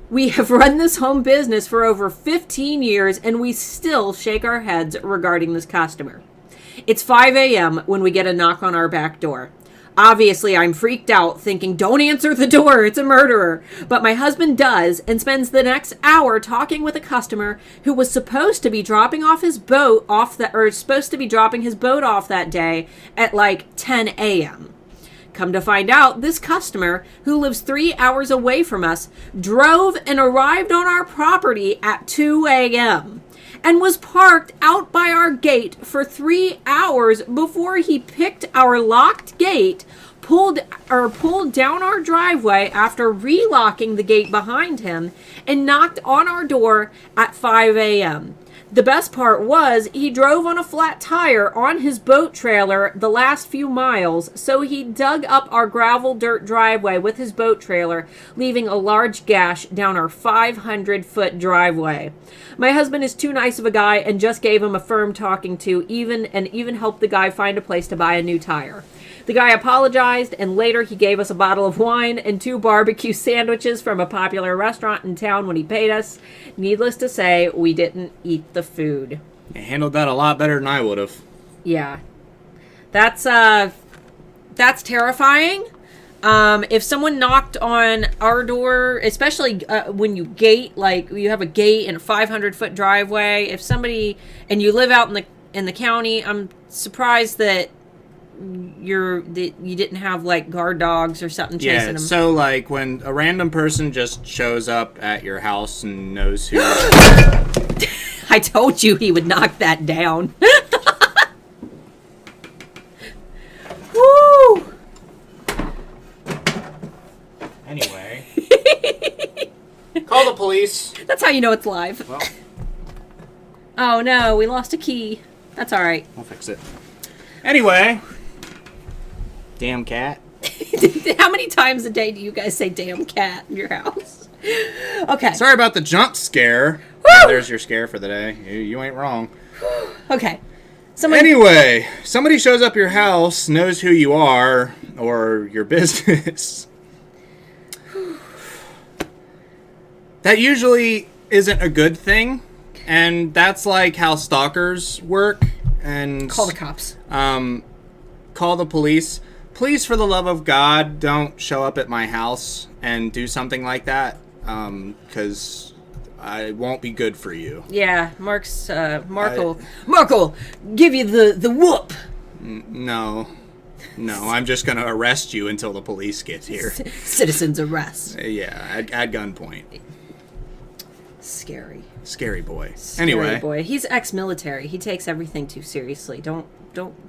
We have run this home business for over 15 years and we still shake our heads regarding this customer. It's 5 a.m. when we get a knock on our back door. Obviously, I'm freaked out, thinking, don't answer the door, it's a murderer. But my husband does, and spends the next hour talking with a customer who was supposed to be dropping his boat off that day at like 10 a.m. Come to find out, this customer, who lives 3 hours away from us, drove and arrived on our property at 2 a.m. and was parked out by our gate for 3 hours before he picked our locked gate, pulled down our driveway after relocking the gate behind him, and knocked on our door at 5 a.m. The best part was he drove on a flat tire on his boat trailer the last few miles, so he dug up our gravel dirt driveway with his boat trailer, leaving a large gash down our 500-foot driveway. My husband is too nice of a guy and just gave him a firm talking to, even helped the guy find a place to buy a new tire. The guy apologized, and later he gave us a bottle of wine and 2 barbecue sandwiches from a popular restaurant in town when he paid us. Needless to say, we didn't eat the food. You handled that a lot better than I would have. Yeah. That's terrifying. If someone knocked on our door, especially when you gate, like you have a gate and a 500-foot driveway, if somebody, and you live out in the county, I'm surprised that you didn't have like guard dogs or something chasing them. So like when a random person just shows up at your house and knows who I told you he would knock that down. Woo! Anyway. Call the police. That's how you know it's live. Well, oh no, we lost a key. That's all right. I'll fix it. Anyway. Damn cat. How many times a day do you guys say damn cat in your house? Okay. Sorry about the jump scare. Woo! There's your scare for the day. You ain't wrong. Okay. Anyway, somebody shows up your house, knows who you are, or your business. That usually isn't a good thing, and that's like how stalkers work. And call the cops. Call the police. Please, for the love of God, don't show up at my house and do something like that, because I won't be good for you. Yeah, Mark'll give you the whoop. No, I'm just going to arrest you until the police get here. Citizen's arrest. Yeah, at gunpoint. Scary. Scary boy. Scary boy. He's ex-military. He takes everything too seriously. Don't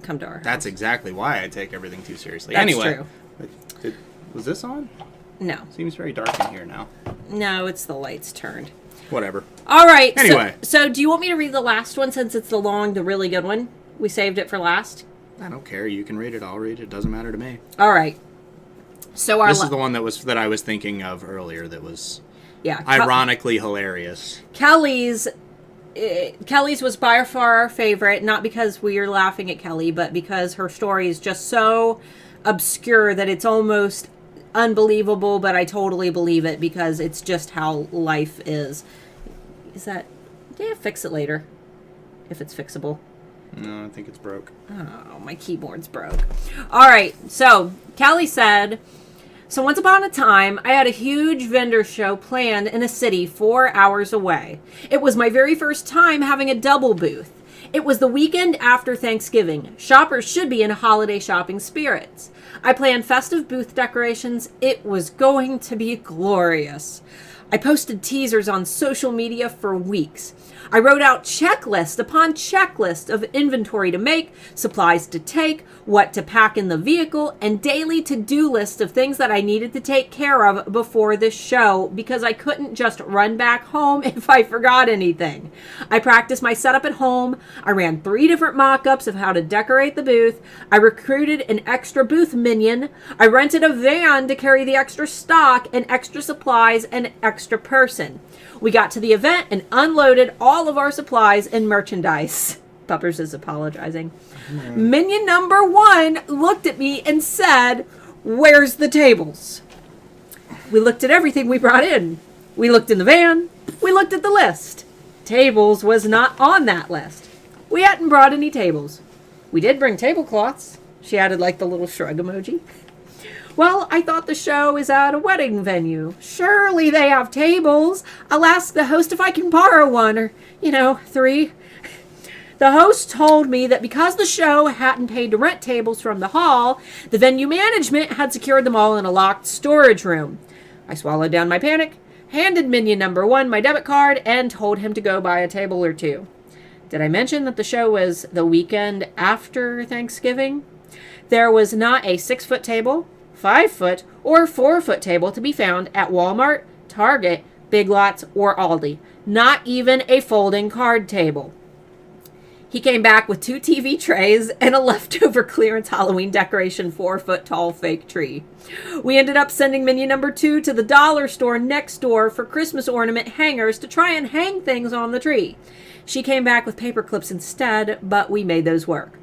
come to our house. That's exactly why I take everything too seriously. That's anyway, true. Was this on? No. Seems very dark in here now. No, it's the lights turned. Whatever. All right. Anyway. So do you want me to read the last one since it's the really good one? We saved it for last. I don't care. You can read it. I'll read it. It doesn't matter to me. All right. So this is the one that I was thinking of earlier that was ironically hilarious. Kelly's was by far our favorite, not because we are laughing at Kelly, but because her story is just so obscure that it's almost unbelievable, but I totally believe it because it's just how life is. Fix it later. If it's fixable. No, I think it's broke. Oh, my keyboard's broke. All right, so Kelly said, so once upon a time, I had a huge vendor show planned in a city 4 hours away. It was my very first time having a double booth. It was the weekend after Thanksgiving. Shoppers should be in holiday shopping spirits. I planned festive booth decorations. It was going to be glorious. I posted teasers on social media for weeks. I wrote out checklist upon checklist of inventory to make, supplies to take, what to pack in the vehicle, and daily to-do list of things that I needed to take care of before the show because I couldn't just run back home if I forgot anything. I practiced my setup at home. I ran 3 different mock-ups of how to decorate the booth. I recruited an extra booth minion. I rented a van to carry the extra stock and extra supplies and an extra person. We got to the event and unloaded all of our supplies and merchandise. Puppers is apologizing. Minion number 1 looked at me and said, "Where's the tables?" We looked at everything we brought in. We looked in the van. We looked at the list. Tables was not on that list. We hadn't brought any tables. We did bring tablecloths. She added like the little shrug emoji. Well, I thought the show is at a wedding venue. Surely they have tables. I'll ask the host if I can borrow one or, 3. The host told me that because the show hadn't paid to rent tables from the hall, the venue management had secured them all in a locked storage room. I swallowed down my panic, handed minion number 1 my debit card, and told him to go buy a table or 2. Did I mention that the show was the weekend after Thanksgiving? There was not a 6-foot table, 5-foot, or 4-foot table to be found at Walmart, Target, Big Lots, or Aldi. Not even a folding card table. He came back with 2 TV trays and a leftover clearance Halloween decoration 4-foot tall fake tree. We ended up sending minion number 2 to the dollar store next door for Christmas ornament hangers to try and hang things on the tree. She came back with paper clips instead, but we made those work.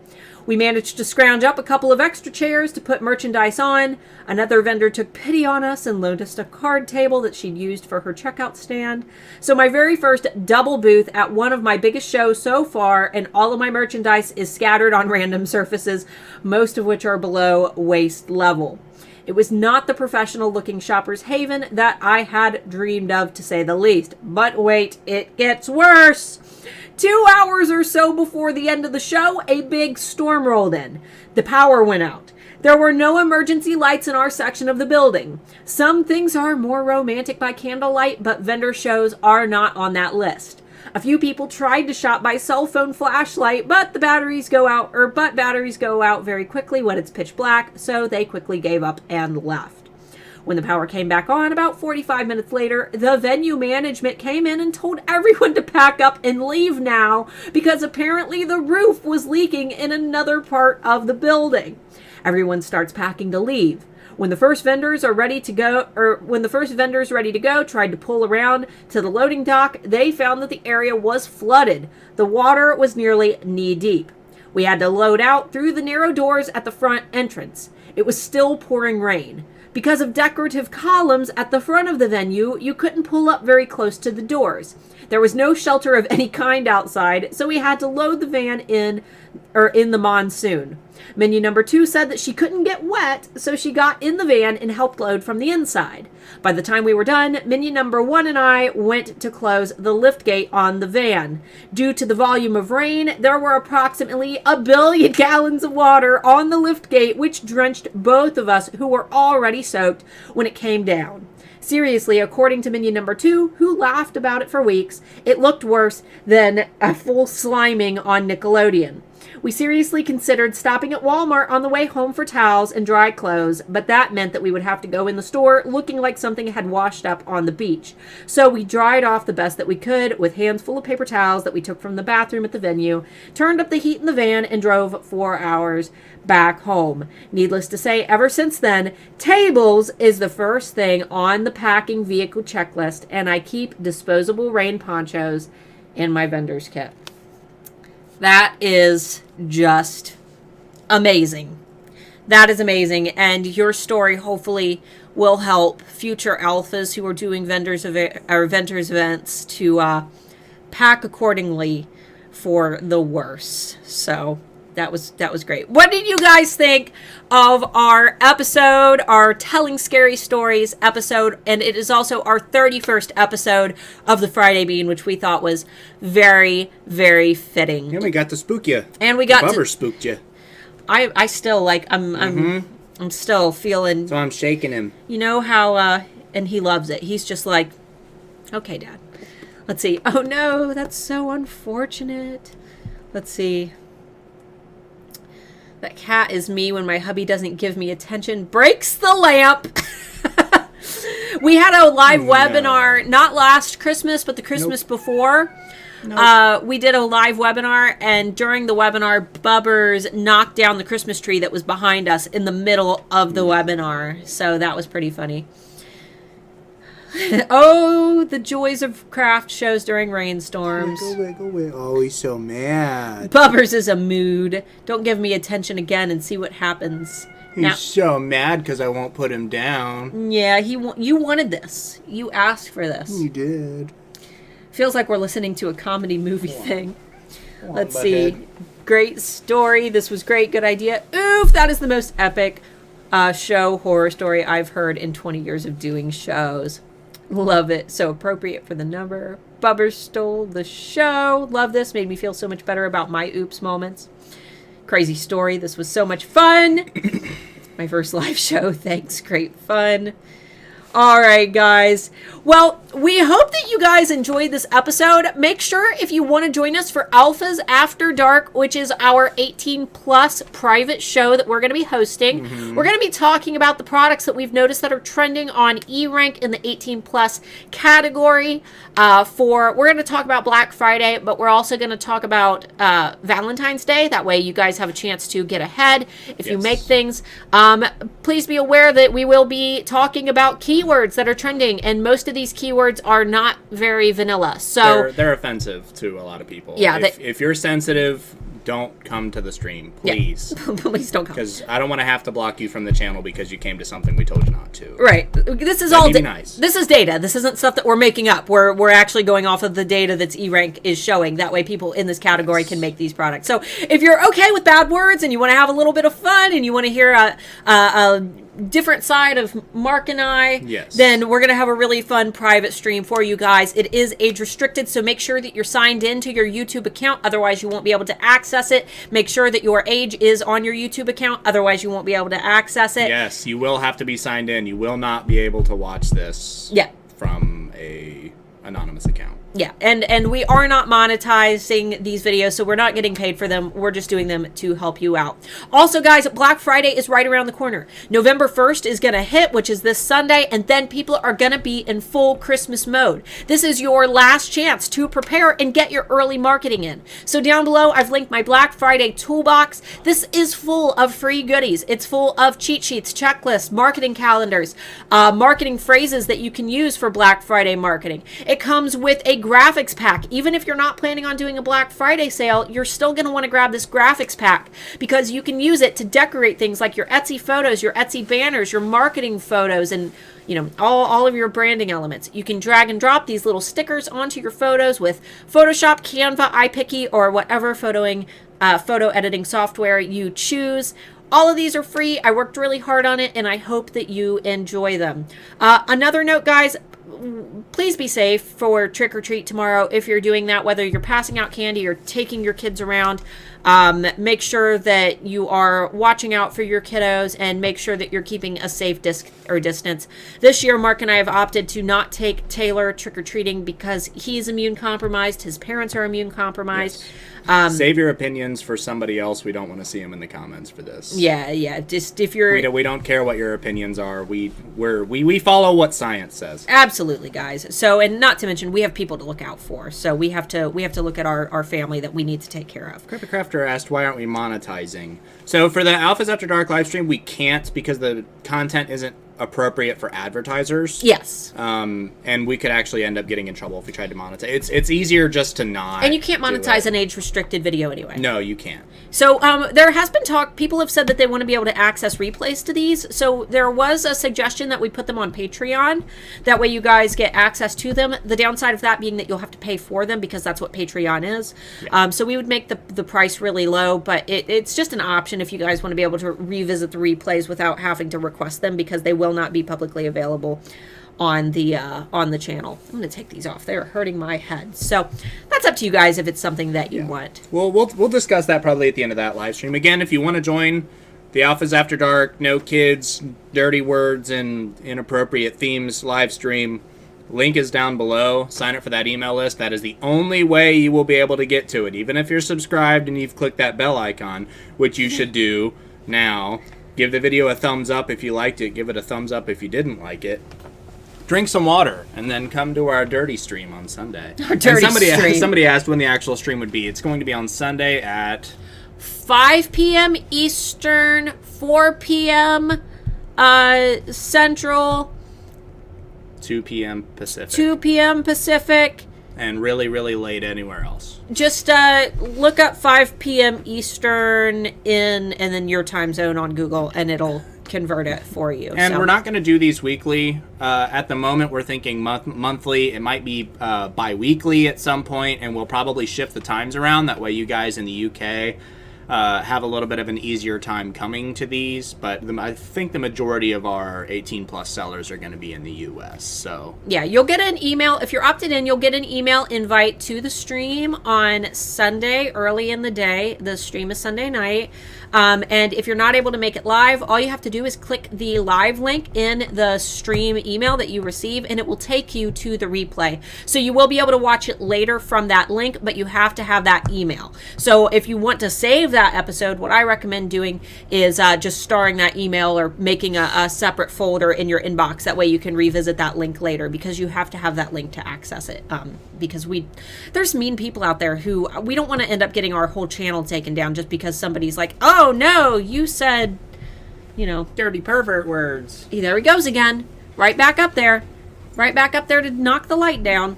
We managed to scrounge up a couple of extra chairs to put merchandise on. Another vendor took pity on us and loaned us a card table that she'd used for her checkout stand. So my very first double booth at one of my biggest shows so far, and all of my merchandise is scattered on random surfaces, most of which are below waist level. It was not the professional looking shopper's haven that I had dreamed of, to say the least. But wait, it gets worse. 2 hours or so before the end of the show, a big storm rolled in. The power went out. There were no emergency lights in our section of the building. Some things are more romantic by candlelight, but vendor shows are not on that list. A few people tried to shop by cell phone flashlight, but batteries go out very quickly when it's pitch black, so they quickly gave up and left. When the power came back on about 45 minutes later, the venue management came in and told everyone to pack up and leave now because apparently the roof was leaking in another part of the building. Everyone starts packing to leave. When the first vendors ready to go tried to pull around to the loading dock, they found that the area was flooded. The water was nearly knee deep. We had to load out through the narrow doors at the front entrance. It was still pouring rain. Because of decorative columns at the front of the venue, you couldn't pull up very close to the doors. There was no shelter of any kind outside, so we had to load the van in the monsoon. Menu number 2 said that she couldn't get wet, so she got in the van and helped load from the inside. By the time we were done, menu number 1 and I went to close the lift gate on the van. Due to the volume of rain, there were approximately 1 billion gallons of water on the lift gate, which drenched both of us who were already soaked when it came down. Seriously, according to minion number 2, who laughed about it for weeks, it looked worse than a full sliming on Nickelodeon. We seriously considered stopping at Walmart on the way home for towels and dry clothes, but that meant that we would have to go in the store looking like something had washed up on the beach. So we dried off the best that we could with hands full of paper towels that we took from the bathroom at the venue, turned up the heat in the van, and drove 4 hours back home. Needless to say, ever since then, tables is the first thing on the packing vehicle checklist, and I keep disposable rain ponchos in my vendor's kit. That is just amazing. That is amazing. And your story hopefully will help future alphas who are doing vendors events to pack accordingly for the worse. So that was great. What did you guys think of our episode, our Telling Scary Stories episode? And it is also our 31st episode of the Friday Bean, which we thought was very, very fitting. And we got to spook you. And we got Bubber spooked you. I still like I'm still feeling. So I'm shaking him. You know how and he loves it. He's just like, okay, Dad. Let's see. Oh no, that's so unfortunate. Let's see. That cat is me when my hubby doesn't give me attention. Breaks the lamp. We had a live webinar, not last Christmas, but the Christmas before. We did a live webinar, and during the webinar, Bubbers knocked down the Christmas tree that was behind us in the middle of the webinar. So that was pretty funny. Oh, the joys of craft shows during rainstorms. Go away. Oh, he's so mad. Bubbers is a mood. Don't give me attention again and see what happens. He's so mad because I won't put him down. Yeah, you wanted this. You asked for this. You did. Feels like we're listening to a comedy movie thing. Let's see. Great story. This was great. Good idea. Oof, that is the most epic show horror story I've heard in 20 years of doing shows. Love it. So appropriate for the number. Bubber stole the show. Love this. Made me feel so much better about my oops moments. Crazy story. This was so much fun. My first live show. Thanks. Great fun. All right, guys. Well, we hope that you guys enjoyed this episode. Make sure if you want to join us for Alphas After Dark, which is our 18 plus private show that we're going to be hosting. We're going to be talking about the products that we've noticed that are trending on E-Rank in the 18 plus category. We're going to talk about Black Friday, but we're also going to talk about Valentine's Day. That way you guys have a chance to get ahead if you make things. Please be aware that we will be talking about keywords that are trending, and most of these keywords are not very vanilla. So they're offensive to a lot of people. Yeah. If you're sensitive, don't come to the stream, please. Yeah. Please don't come. Because I don't want to have to block you from the channel because you came to something we told you not to. Right. This is nice. This is data. This isn't stuff that we're making up. We're actually going off of the data that's E-Rank is showing. That way people in this category can make these products. So if you're okay with bad words and you want to have a little bit of fun and you want to hear a different side of Mark and I, then we're going to have a really fun private stream for you guys. It is age restricted, so make sure that you're signed into your YouTube account. Otherwise, you won't be able to access it. Make sure that your age is on your YouTube account. Otherwise, you won't be able to access it. Yes, you will have to be signed in. You will not be able to watch this from a anonymous account. Yeah, and we are not monetizing these videos, so we're not getting paid for them. We're just doing them to help you out. Also, guys, Black Friday is right around the corner. November 1st is going to hit, which is this Sunday, and then people are going to be in full Christmas mode. This is your last chance to prepare and get your early marketing in. So down below, I've linked my Black Friday Toolbox. This is full of free goodies. It's full of cheat sheets, checklists, marketing calendars, marketing phrases that you can use for Black Friday marketing. It comes with a graphics pack. Even if you're not planning on doing a Black Friday sale, you're still going to want to grab this graphics pack because you can use it to decorate things like your Etsy photos, your Etsy banners, your marketing photos, and all of your branding elements. You can drag and drop these little stickers onto your photos with Photoshop, Canva, iPicky, or whatever photo editing software you choose. All of these are free. I worked really hard on it, and I hope that you enjoy them. Another note, guys, please be safe for trick or treat tomorrow. If you're doing that, whether you're passing out candy or taking your kids around, make sure that you are watching out for your kiddos and make sure that you're keeping a safe distance. This year, Mark and I have opted to not take Taylor trick or treating because he's immune compromised. His parents are immune compromised. Save your opinions for somebody else. We don't want to see them in the comments for this. Yeah. Just if you're, we don't care what your opinions are. We follow what science says. Absolutely, guys. So, and not to mention, we have people to look out for. So we have to look at our family that we need to take care of. Crafter Crafter asked, why aren't we monetizing? So for the Alphas After Dark live stream, we can't because the content isn't appropriate for advertisers. Yes. And we could actually end up getting in trouble if we tried to monetize. It's easier just to not. And you can't monetize an age-restricted video anyway. No, you can't. So there has been talk. People have said that they want to be able to access replays to these. So there was a suggestion that we put them on Patreon. That way you guys get access to them. The downside of that being that you'll have to pay for them because that's what Patreon is. Yeah. So we would make the price really low, but it's just an option if you guys want to be able to revisit the replays without having to request them because they will not be publicly available on the channel. I'm going to take these off. They're hurting my head. So that's up to you guys if it's something that you want. Well, we'll discuss that probably at the end of that live stream. Again, if you want to join the Alphas After Dark, no kids, dirty words, and inappropriate themes live stream, link is down below. Sign up for that email list. That is the only way you will be able to get to it. Even if you're subscribed and you've clicked that bell icon, which you should do now. Give the video a thumbs up if you liked it. Give it a thumbs up if you didn't like it. Drink some water, and then come to our dirty stream on Sunday. Our dirty stream. Somebody asked when the actual stream would be. It's going to be on Sunday at 5 p.m. Eastern, 4 p.m. Central, 2 p.m. Pacific. 2 p.m. Pacific. And really, really late anywhere else. Just look up 5 p.m. Eastern and then your time zone on Google, and it'll convert it for you. And we're not going to do these weekly. At the moment, we're thinking monthly. It might be bi-weekly at some point, and we'll probably shift the times around. That way you guys in the UK have a little bit of an easier time coming to these, but I think the majority of our 18 plus sellers are going to be in the US. So yeah, you'll get an email if you're opted in. You'll get an email invite to the stream on Sunday early in the day. The stream is Sunday night. And if you're not able to make it live, all you have to do is click the live link in the stream email that you receive, and it will take you to the replay. So you will be able to watch it later from that link, but you have to have that email. So if you want to save that episode, what I recommend doing is just starring that email or making a separate folder in your inbox. That way you can revisit that link later, because you have to have that link to access it. Because there's mean people out there who we don't want to end up getting our whole channel taken down just because somebody's like, oh no, you said, dirty pervert words. There he goes again. Right back up there. Right back up there to knock the light down.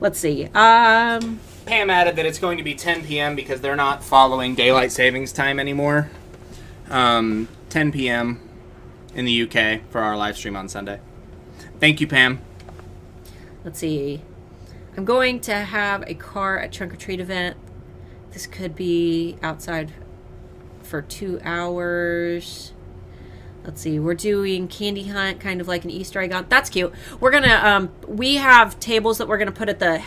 Let's see. Pam added that it's going to be 10 p.m. because they're not following daylight savings time anymore. 10 p.m. in the UK for our live stream on Sunday. Thank you, Pam. Let's see. I'm going to have a car at Trunk or Treat event. This could be outside for 2 hours. Let's see. We're doing candy hunt, kind of like an Easter egg hunt. That's cute. We're gonna we have tables that we're gonna put at the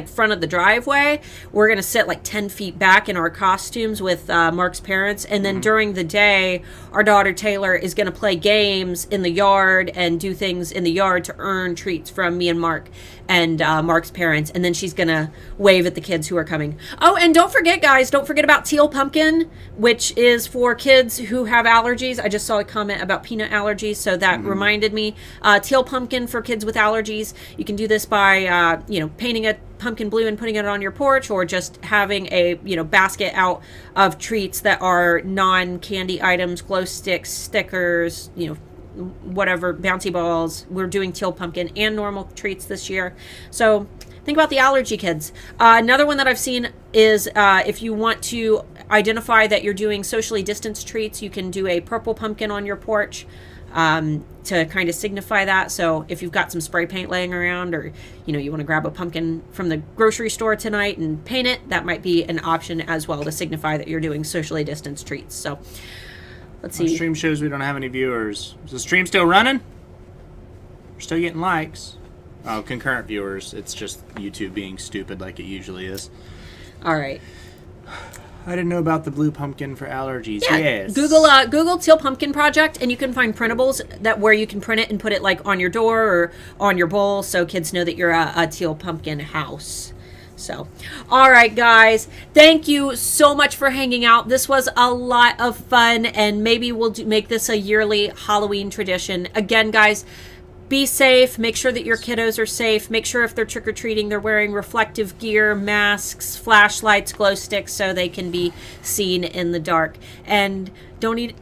front of the driveway. We're gonna sit 10 feet back in our costumes with Mark's parents, and then during the day, our daughter Taylor is gonna play games in the yard and do things in the yard to earn treats from me and Mark and Mark's parents, and then she's gonna wave at the kids who are coming. Oh, and don't forget, guys, don't forget about Teal Pumpkin, which is for kids who have allergies. I just saw a comment about peanut allergies, so that reminded me. Teal Pumpkin for kids with allergies. You can do this by painting a pumpkin blue and putting it on your porch, or just having a basket out of treats that are non-candy items, glow sticks, stickers, whatever, bouncy balls. We're doing Teal Pumpkin and normal treats this year, so think about the allergy kids. Another one that I've seen is if you want to identify that you're doing socially distanced treats, you can do a purple pumpkin on your porch to kind of signify that. So if you've got some spray paint laying around, or you want to grab a pumpkin from the grocery store tonight and paint it, that might be an option as well to signify that you're doing socially distanced treats. So let's see. Our stream shows we don't have any viewers. Is the stream still running? We're still getting likes. Oh, concurrent viewers. It's just YouTube being stupid like it usually is. All right. I didn't know about the blue pumpkin for allergies. Yeah, Yes. Google Teal Pumpkin Project, and you can find printables where you can print it and put it on your door or on your bowl, so kids know that you're a Teal Pumpkin house. So, all right, guys, thank you so much for hanging out. This was a lot of fun, and maybe we'll make this a yearly Halloween tradition. Again, guys, be safe. Make sure that your kiddos are safe. Make sure if they're trick-or-treating, they're wearing reflective gear, masks, flashlights, glow sticks, so they can be seen in the dark. And don't eat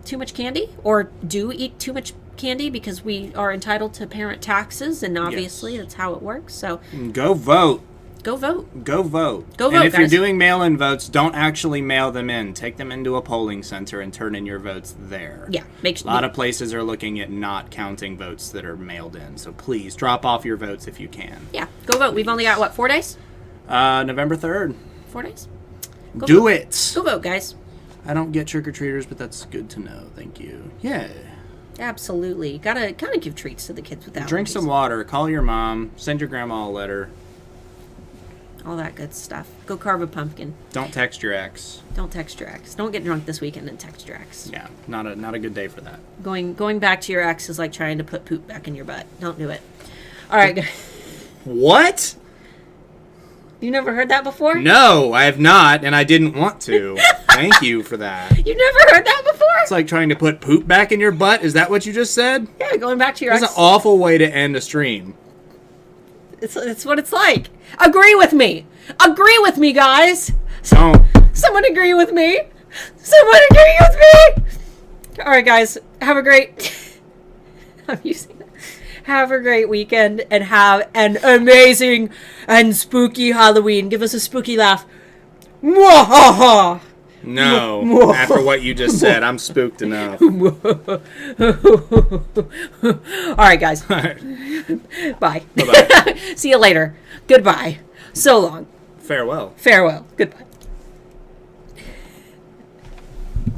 too much candy, or do eat too much candy, because we are entitled to parent taxes, and obviously that's how it works. So go vote. Go vote. Go vote. Go vote, and if guys. you're doing mail-in votes, don't actually mail them in. Take them into a polling center and turn in your votes there. Yeah. A lot of places are looking at not counting votes that are mailed in. So please, drop off your votes if you can. Yeah. Go vote. We've only got, 4 days? November 3rd. 4 days? Do it. Go vote, guys. I don't get trick-or-treaters, but that's good to know. Thank you. Yeah. Absolutely. Gotta give treats to the kids with allergies. Drink some water. Call your mom. Send your grandma a letter. All that good stuff. Go carve a pumpkin. Don't text your ex. Don't text your ex. Don't get drunk this weekend and text your ex. Yeah, not a good day for that. Going back to your ex is like trying to put poop back in your butt. Don't do it. All right. What? You never heard that before? No, I have not, and I didn't want to. Thank you for that. You never heard that before? It's like trying to put poop back in your butt. Is that what you just said? Yeah, going back to your ex. That's an awful way to end a stream. It's what it's like. Agree with me. Agree with me, guys. Don't. Someone agree with me. Someone agree with me. All right, guys. Have a great... I'm using that. Have a great weekend and have an amazing and spooky Halloween. Give us a spooky laugh. Mwahaha. No. After what you just said, I'm spooked enough. All right, guys. Bye. Bye. Bye-bye. See you later. Goodbye. So long. Farewell. Farewell. Goodbye.